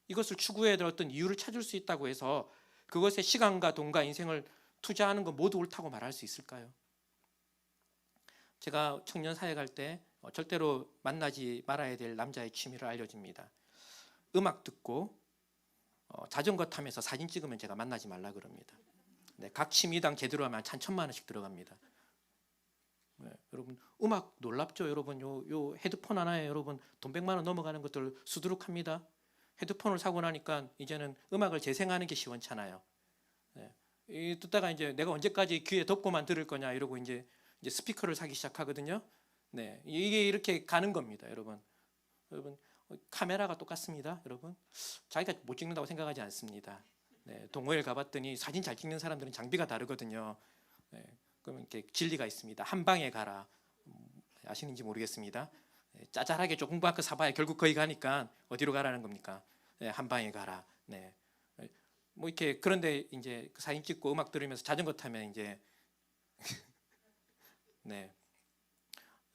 이것을 추구해야 될 어떤 이유를 찾을 수 있다고 해서 그것에 시간과 돈과 인생을 투자하는 건 모두 옳다고 말할 수 있을까요? 제가 청년 사회 갈 때 절대로 만나지 말아야 될 남자의 취미를 알려줍니다. 음악 듣고 자전거 타면서 사진 찍으면 제가 만나지 말라 그럽니다. 네, 각 취미당 제대로 하면 1,000만 원씩 들어갑니다. 네, 여러분 음악 놀랍죠? 여러분 요 헤드폰 하나에 여러분 돈 100만 원 넘어가는 것들 수두룩합니다. 헤드폰을 사고 나니까 이제는 음악을 재생하는 게 시원찮아요. 네, 듣다가 이제 내가 언제까지 귀에 덮고만 들을 거냐 이러고 이제 스피커를 사기 시작하거든요. 네, 이게 이렇게 가는 겁니다, 여러분. 카메라가 똑같습니다, 여러분. 자기가 못 찍는다고 생각하지 않습니다. 네, 동호회를 가봤더니 사진 잘 찍는 사람들은 장비가 다르거든요. 네, 그러면 이렇게 진리가 있습니다. 한 방에 가라. 아시는지 모르겠습니다. 네, 짜잘하게 조금밖에 사봐야 결국 거기 가니까 어디로 가라는 겁니까? 네, 한 방에 가라. 네, 뭐 이렇게 그런데 이제 사진 찍고 음악 들으면서 자전거 타면 이제 네,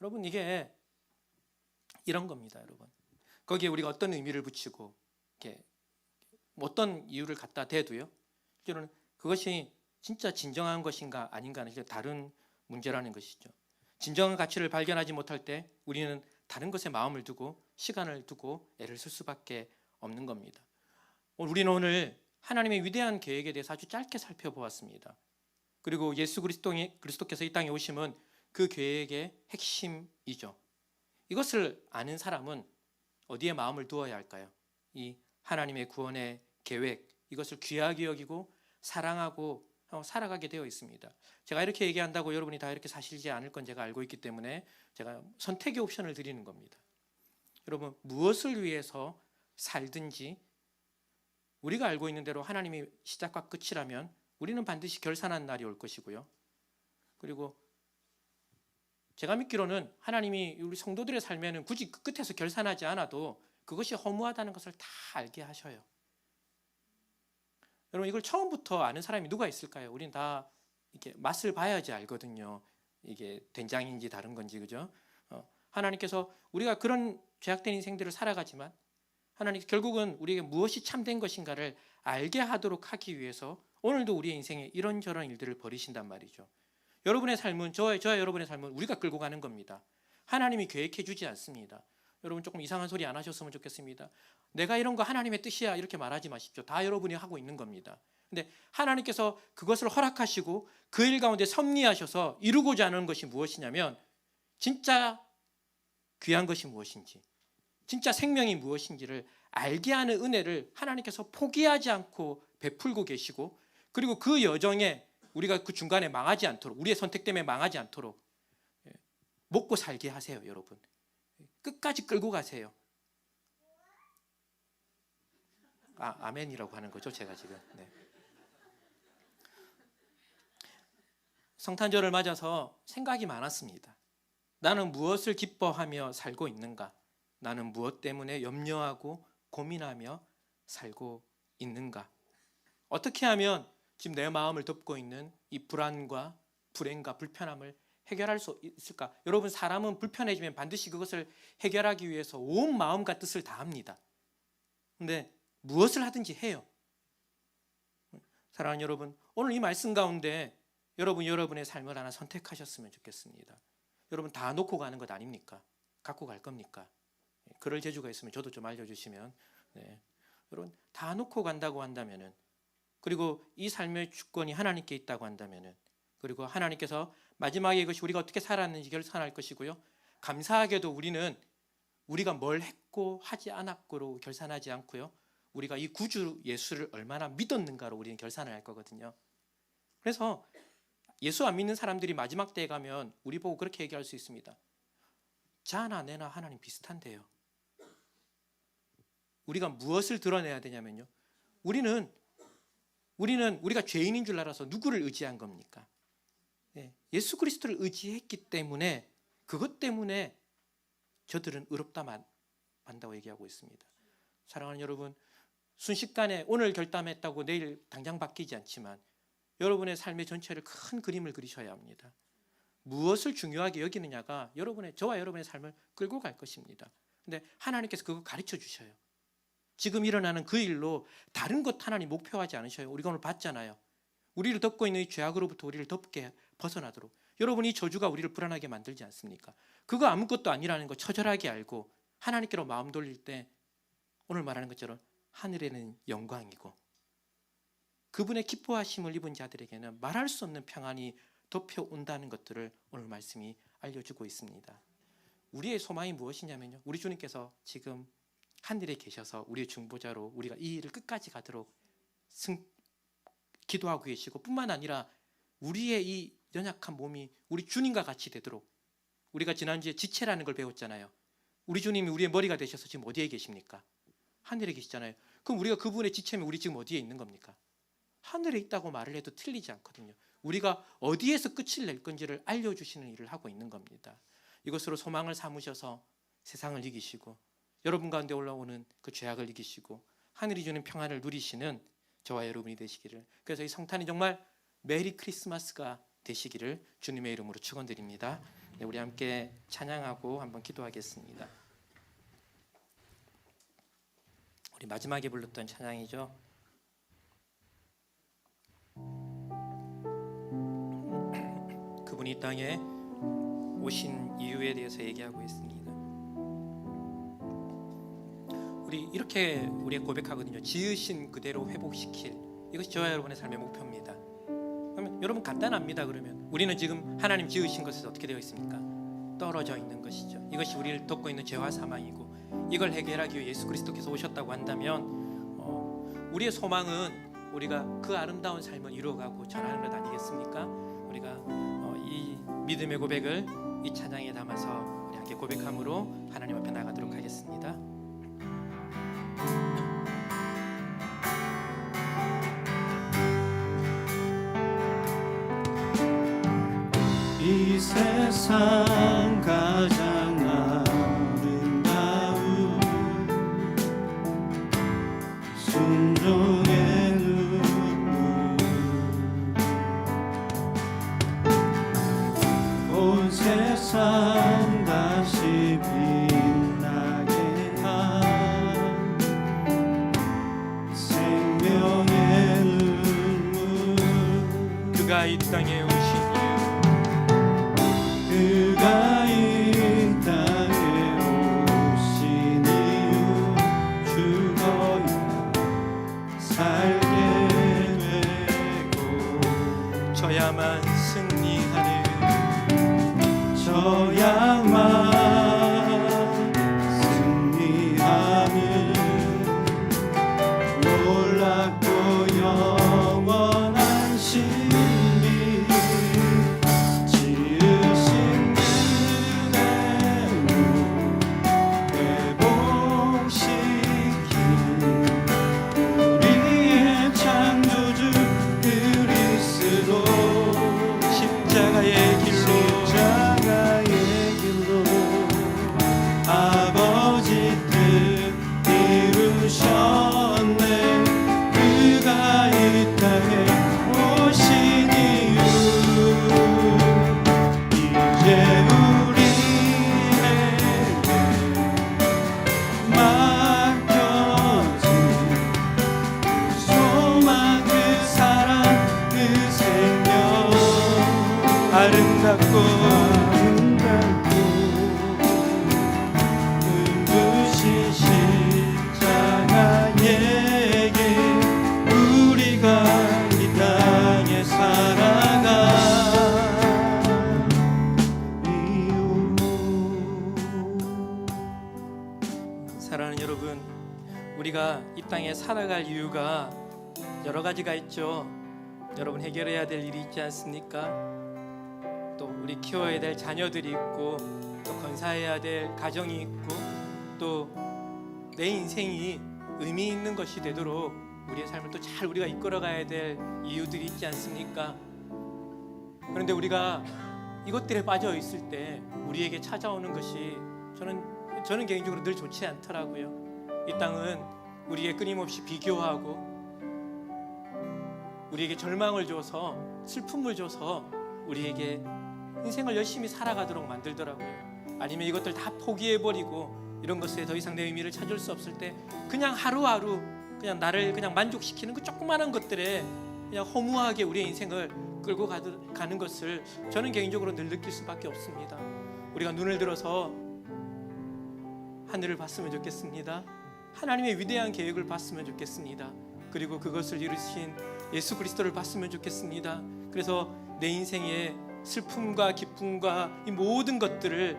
여러분 이게 이런 겁니다, 여러분. 거기에 우리가 어떤 의미를 붙이고 이렇게 어떤 이유를 갖다 대도요, 실제로는 그것이 진짜 진정한 것인가 아닌가는 다른 문제라는 것이죠. 진정한 가치를 발견하지 못할 때 우리는 다른 것에 마음을 두고 시간을 두고 애를 쓸 수밖에 없는 겁니다. 우리는 오늘 하나님의 위대한 계획에 대해서 아주 짧게 살펴보았습니다. 그리고 예수 그리스도께서 이 땅에 오심은 그 계획의 핵심이죠. 이것을 아는 사람은 어디에 마음을 두어야 할까요? 이 하나님의 구원의 계획, 이것을 귀하게 여기고 사랑하고 살아가게 되어 있습니다. 제가 이렇게 얘기한다고 여러분이 다 이렇게 사실지 않을 건 제가 알고 있기 때문에 제가 선택의 옵션을 드리는 겁니다. 여러분 무엇을 위해서 살든지 우리가 알고 있는 대로 하나님이 시작과 끝이라면 우리는 반드시 결산한 날이 올 것이고요. 그리고 제가 믿기로는 하나님이 우리 성도들의 삶에는 굳이 그 끝에서 결산하지 않아도 그것이 허무하다는 것을 다 알게 하셔요. 여러분 이걸 처음부터 아는 사람이 누가 있을까요? 우리는 다 이렇게 맛을 봐야지 알거든요. 이게 된장인지 다른 건지, 그죠? 하나님께서 우리가 그런 죄악된 인생들을 살아가지만 하나님 결국은 우리에게 무엇이 참된 것인가를 알게 하도록 하기 위해서 오늘도 우리의 인생에 이런저런 일들을 벌이신단 말이죠. 여러분의 삶은 저와 여러분의 삶은 우리가 끌고 가는 겁니다. 하나님이 계획해 주지 않습니다. 여러분 조금 이상한 소리 안 하셨으면 좋겠습니다. 내가 이런 거 하나님의 뜻이야 이렇게 말하지 마십시오. 다 여러분이 하고 있는 겁니다. 근데 하나님께서 그것을 허락하시고 그 일 가운데 섭리하셔서 이루고자 하는 것이 무엇이냐면 진짜 귀한 것이 무엇인지, 진짜 생명이 무엇인지를 알게 하는 은혜를 하나님께서 포기하지 않고 베풀고 계시고, 그리고 그 여정에 우리가 그 중간에 망하지 않도록, 우리의 선택 때문에 망하지 않도록 먹고 살게 하세요. 여러분 끝까지 끌고 가세요. 아멘이라고 하는 거죠, 제가 지금. 네. 성탄절을 맞아서 생각이 많았습니다. 나는 무엇을 기뻐하며 살고 있는가? 나는 무엇 때문에 염려하고 고민하며 살고 있는가? 어떻게 하면 지금 내 마음을 덮고 있는 이 불안과 불행과 불편함을 해결할 수 있을까? 여러분 사람은 불편해지면 반드시 그것을 해결하기 위해서 온 마음과 뜻을 다합니다. 그런데 무엇을 하든지 해요. 사랑하는 여러분, 오늘 이 말씀 가운데 여러분의 삶을 하나 선택하셨으면 좋겠습니다. 여러분 다 놓고 가는 것 아닙니까? 갖고 갈 겁니까? 그럴 재주가 있으면 저도 좀 알려주시면. 네. 여러분 다 놓고 간다고 한다면은, 그리고 이 삶의 주권이 하나님께 있다고 한다면은, 그리고 하나님께서 마지막에 이것이 우리가 어떻게 살았는지 결산할 것이고요. 감사하게도 우리는 우리가 뭘 했고 하지 않았고로 결산하지 않고요. 우리가 이 구주 예수를 얼마나 믿었는가로 우리는 결산을 할 거거든요. 그래서 예수 안 믿는 사람들이 마지막 때에 가면 우리 보고 그렇게 얘기할 수 있습니다. 자나 내나 하나님 비슷한데요. 우리가 무엇을 드러내야 되냐면요, 우리는 우리가 죄인인 줄 알아서 누구를 의지한 겁니까? 예수 그리스도를 의지했기 때문에, 그것 때문에 저들은 의롭다 만다고 얘기하고 있습니다. 사랑하는 여러분, 순식간에 오늘 결단했다고 내일 당장 바뀌지 않지만 여러분의 삶의 전체를 큰 그림을 그리셔야 합니다. 무엇을 중요하게 여기느냐가 저와 여러분의 삶을 끌고 갈 것입니다. 근데 하나님께서 그거 가르쳐 주셔요. 지금 일어나는 그 일로 다른 것 하나님 목표하지 않으셔요. 우리가 오늘 봤잖아요. 우리를 덮고 있는 이 죄악으로부터 우리를 덮게 벗어나도록. 여러분, 이 저주가 우리를 불안하게 만들지 않습니까? 그거 아무것도 아니라는 거 처절하게 알고 하나님께로 마음 돌릴 때 오늘 말하는 것처럼 하늘에는 영광이고 그분의 기뻐하심을 입은 자들에게는 말할 수 없는 평안이 덮여온다는 것들을 오늘 말씀이 알려주고 있습니다. 우리의 소망이 무엇이냐면요, 우리 주님께서 지금 하늘에 계셔서 우리의 중보자로 우리가 이 일을 끝까지 가도록 기도하고 계시고, 뿐만 아니라 우리의 이 연약한 몸이 우리 주님과 같이 되도록, 우리가 지난주에 지체라는 걸 배웠잖아요. 우리 주님이 우리의 머리가 되셔서 지금 어디에 계십니까? 하늘에 계시잖아요. 그럼 우리가 그분의 지체면 우리 지금 어디에 있는 겁니까? 하늘에 있다고 말을 해도 틀리지 않거든요. 우리가 어디에서 끝을 낼 건지를 알려주시는 일을 하고 있는 겁니다. 이것으로 소망을 삼으셔서 세상을 이기시고 여러분 가운데 올라오는 그 죄악을 이기시고 하늘이 주는 평안을 누리시는 저와 여러분이 되시기를, 그래서 이 성탄이 정말 메리 크리스마스가 되시기를 주님의 이름으로 축원드립니다. 네, 우리 함께 찬양하고 한번 기도하겠습니다. 우리 마지막에 불렀던 찬양이죠. 그분이 이 땅에 오신 이유에 대해서 얘기하고 있습니다. 우리 이렇게 우리가 고백하거든요. 지으신 그대로 회복시킬, 이것이 저와 여러분의 삶의 목표입니다. 그러면 여러분 간단합니다. 그러면 우리는 지금 하나님 지으신 것에서 어떻게 되어 있습니까? 떨어져 있는 것이죠. 이것이 우리를 덮고 있는 죄와 사망이고, 이걸 해결하기 위해 예수 그리스도께서 오셨다고 한다면 우리의 소망은 우리가 그 아름다운 삶을 이루어가고 전하는 것 아니겠습니까? 우리가 이 믿음의 고백을 이 찬양에 담아서 우리 함께 고백함으로 하나님 앞에 나가도록 하겠습니다. 이 세상 가장 아름다운 순종의 눈물, 온 세상 다시 빛나게 한 생명의 눈물, 그가 이 땅에 오신 그가 이 땅에 오신 이유, 죽어야 살게 되고 저야만 승리하는 저야만 승리하는 놀랍고 영원한 신비, 지으신 그대로 회복시킨 우리의 창조주 그리스도, 십자가의 길로 땅에 살아갈 이유가 여러 가지가 있죠. 여러분 해결해야 될 일이 있지 않습니까? 또 우리 키워야 될 자녀들이 있고, 또 건사해야 될 가정이 있고, 또 내 인생이 의미 있는 것이 되도록 우리의 삶을 또 잘 우리가 이끌어가야 될 이유들이 있지 않습니까? 그런데 우리가 이것들에 빠져 있을 때 우리에게 찾아오는 것이 저는 개인적으로 늘 좋지 않더라고요. 이 땅은 우리에게 끊임없이 비교하고 우리에게 절망을 줘서 슬픔을 줘서 우리에게 인생을 열심히 살아가도록 만들더라고요. 아니면 이것들 다 포기해버리고 이런 것에 더 이상 내 의미를 찾을 수 없을 때 그냥 하루하루 그냥 나를 그냥 만족시키는 그 조그마한 것들에 그냥 허무하게 우리의 인생을 끌고 가는 것을 저는 개인적으로 늘 느낄 수밖에 없습니다. 우리가 눈을 들어서 하늘을 봤으면 좋겠습니다. 하나님의 위대한 계획을 봤으면 좋겠습니다. 그리고 그것을 이루신 예수 그리스도를 봤으면 좋겠습니다. 그래서 내 인생의 슬픔과 기쁨과 이 모든 것들을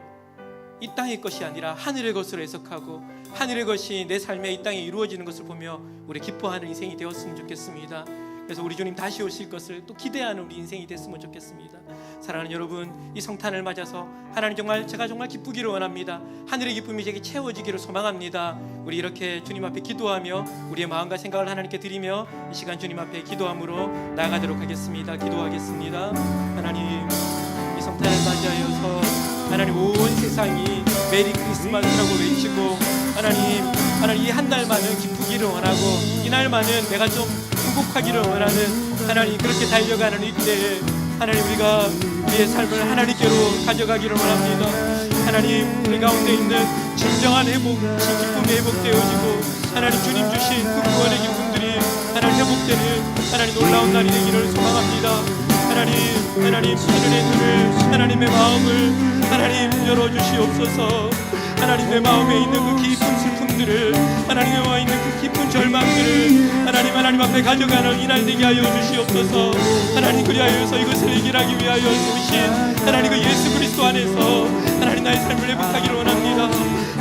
이 땅의 것이 아니라 하늘의 것으로 해석하고 하늘의 것이 내 삶에 이 땅에 이루어지는 것을 보며 우리 기뻐하는 인생이 되었으면 좋겠습니다. 그래서 우리 주님 다시 오실 것을 또 기대하는 우리 인생이 됐으면 좋겠습니다. 사랑하는 여러분, 이 성탄을 맞아서 하나님 제가 정말 기쁘기를 원합니다. 하늘의 기쁨이 제게 채워지기를 소망합니다. 우리 이렇게 주님 앞에 기도하며 우리의 마음과 생각을 하나님께 드리며 이 시간 주님 앞에 기도함으로 나아가도록 하겠습니다. 기도하겠습니다. 하나님, 이 성탄을 맞이하여서 하나님 온 세상이 메리 크리스마스라고 외치고 하나님 이 한 달만은 기쁘기를 원하고 이 날만은 내가 좀 행복하기를 원하는 하나님 그렇게 달려가는 이때에 하나님 우리가 우리의 삶을 하나님께로 가져가기를 원합니다. 하나님 우리 가운데 있는 진정한 회복, 기쁨이 회복되어지고 하나님 주님 주신 그 구원의 기쁨들이 하나님 회복되는 하나님 놀라운 날이 되기를 소망합니다. 하나님 하늘의 눈을 하나님의 마음을 하나님 열어주시옵소서. 하나님의 마음에 있는 그 깊은 슬픔들을 하나님의 와 있는 그 깊은 절망들을 하나님 앞에 가져가는 이날 되게 하여 주시옵소서. 하나님 그리하여서 이것을 해결하기 위하여 오신 하나님 그 예수 그리스도 안에서 하나님 나의 삶을 회복하기를 원합니다.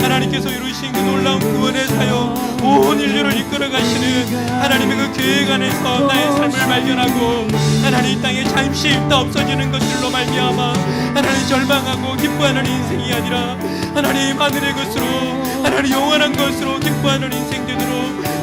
하나님께서 이루신 그 놀라운 구원의 사역 온 인류를 이끌어 가시는 하나님의 그 계획 안에서 나의 삶을 발견하고 하나님 이 땅에 잠시 있다 없어지는 것들로 말미암아 하나님 절망하고 기뻐하는 인생이 아니라 하나님 하늘의 것으로 하나님 영원한 것으로 기뻐하는 인생 되도록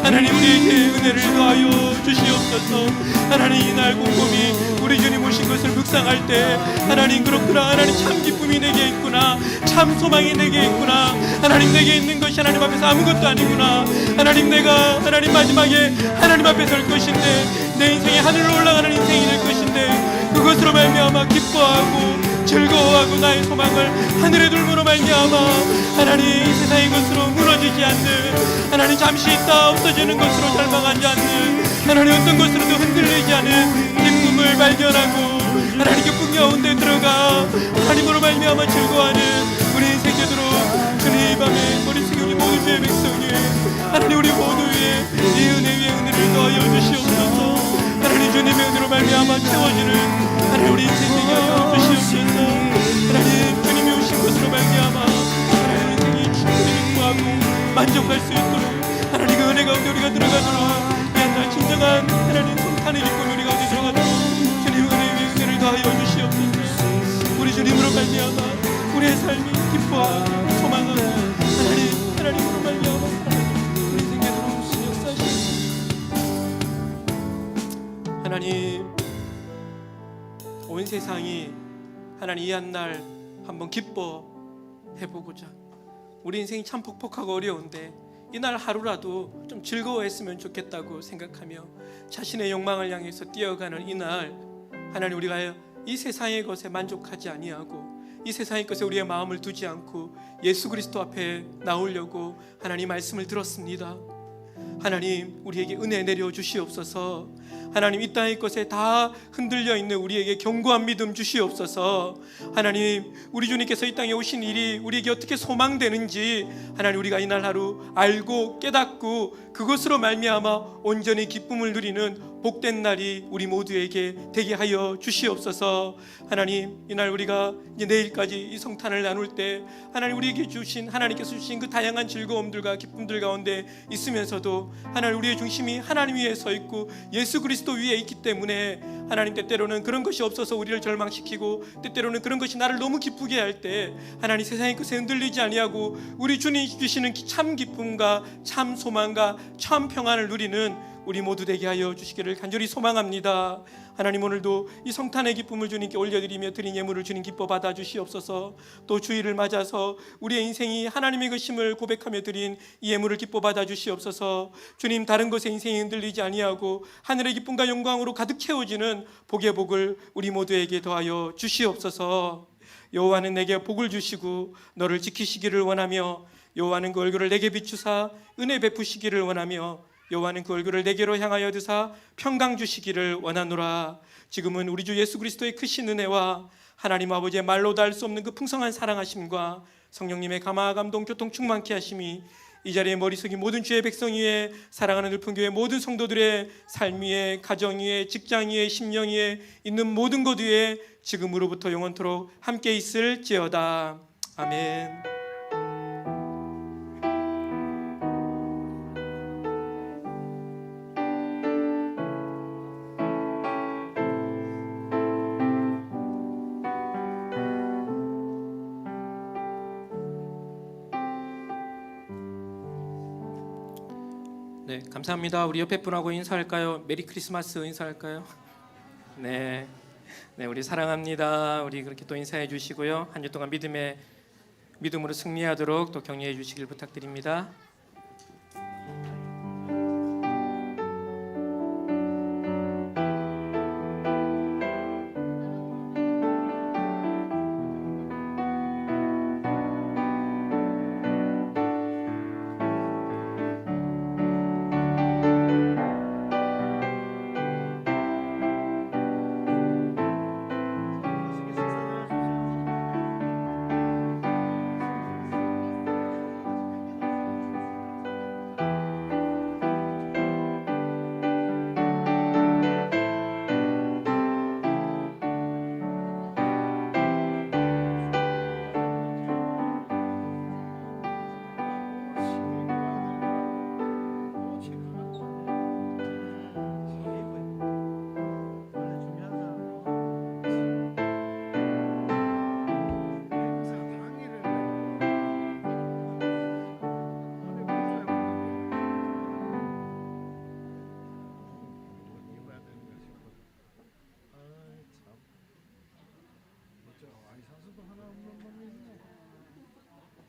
하나님 우리에게 은혜를 더하여 주시옵소서. 하나님 이날 곰곰이 우리 주님 오신 것을 묵상할 때 하나님 그렇구나, 하나님 참 기쁨이 내게 있구나, 참 소망이 내게 있구나, 하나님 내게 있는 것이 하나님 앞에서 아무것도 아니구나, 하나님 내가 하나님 마지막에 하나님 앞에 설 것인데 내 인생이 하늘로 올라가는 인생이 될 것인데 그것으로 말미암아 기뻐하고 즐거워하고 나의 소망을 하늘에 둘므로 말미암아 하나님 이 세상의 것으로 무너지지 않는 하나님 잠시 있다 없어지는 것으로 절망하지 않는 하나님 어떤 것으로도 흔들리지 않은 기쁨을 발견하고 하나님 기쁨 가운데 들어가 하나님으로 말미암아 즐거워하는 우리 인생 되도록 주님 밤에 머리 숙여 우리 모든 주의 백성이 하나님 우리 모두 위에 이 은혜 위에 은혜를 더하여 주시옵소서. 하나님 주님의 은혜로 말미암아 채워지는 하나님 우리 인생 되게 하여 주시옵소서. 하나님 주님이 오신 것으로 말미암아 하나님 인생이 충분히 기뻐하고 만족할 수 있도록 하나님 그 은혜 가운데 우리가 들어가도록 이 한 날 진정한 하나님 성탄의 기쁨 우리 가운데 들어가도록 주님 은혜 위에 은혜를 더하여 주시옵소서. 우리 주님으로 말미암아 우리의 삶이 기뻐하고 소망하고 하나님으로 말미암아 우리 인생 되도록 주님 역사하시옵소서. 하나님 온 세상이 하나님 이 한 날 한번 기뻐해보고자 우리 인생이 참 퍽퍽하고 어려운데 이날 하루라도 좀 즐거워했으면 좋겠다고 생각하며 자신의 욕망을 향해서 뛰어가는 이날 하나님 우리가 이 세상의 것에 만족하지 아니하고 이 세상의 것에 우리의 마음을 두지 않고 예수 그리스도 앞에 나오려고 하나님 말씀을 들었습니다. 하나님 우리에게 은혜 내려 주시옵소서. 하나님 이 땅의 것에 다 흔들려 있는 우리에게 견고한 믿음 주시옵소서. 하나님 우리 주님께서 이 땅에 오신 일이 우리에게 어떻게 소망되는지 하나님 우리가 이날 하루 알고 깨닫고 그것으로 말미암아 온전히 기쁨을 누리는 복된 날이 우리 모두에게 되게 하여 주시옵소서. 하나님 이날 우리가 이제 내일까지 이 성탄을 나눌 때 하나님 우리에게 주신 하나님께서 주신 그 다양한 즐거움들과 기쁨들 가운데 있으면서도 하나님 우리의 중심이 하나님 위에 서 있고 예수 그리스도 위에 있기 때문에 하나님 때때로는 그런 것이 없어서 우리를 절망시키고 때때로는 그런 것이 나를 너무 기쁘게 할 때 하나님 세상의 것에 흔들리지 아니하고 우리 주님 주시는 참 기쁨과 참 소망과 참 평안을 누리는 우리 모두 되게 하여 주시기를 간절히 소망합니다. 하나님 오늘도 이 성탄의 기쁨을 주님께 올려드리며 드린 예물을 주님 기뻐 받아 주시옵소서. 또 주일을 맞아서 우리의 인생이 하나님의 것임을 고백하며 드린 이 예물을 기뻐 받아 주시옵소서. 주님 다른 것에 인생이 흔들리지 아니하고 하늘의 기쁨과 영광으로 가득 채워지는 복의 복을 우리 모두에게 더하여 주시옵소서. 여호와는 내게 복을 주시고 너를 지키시기를 원하며 여호와는 그 얼굴을 내게 비추사 은혜 베푸시기를 원하며 여호와는 그 얼굴을 내게로 향하여 드사 평강 주시기를 원하노라. 지금은 우리 주 예수 그리스도의 크신 은혜와 하나님 아버지의 말로 다 할 수 없는 그 풍성한 사랑하심과 성령님의 감화 감동 교통 충만케 하심이 이 자리에 머리석이 모든 주의 백성 위에 사랑하는 늘품교회 모든 성도들의 삶 위에 가정 위에 직장 위에 심령 위에 있는 모든 것 위에 지금으로부터 영원토록 함께 있을지어다. 아멘. 네, 감사합니다. 우리 옆에 분하고 인사할까요? 메리 크리스마스 인사할까요? 네, 우리 사랑합니다. 우리 그렇게 또 인사해 주시고요. 한 주 동안 믿음으로 승리하도록 또 격려해 주시길 부탁드립니다.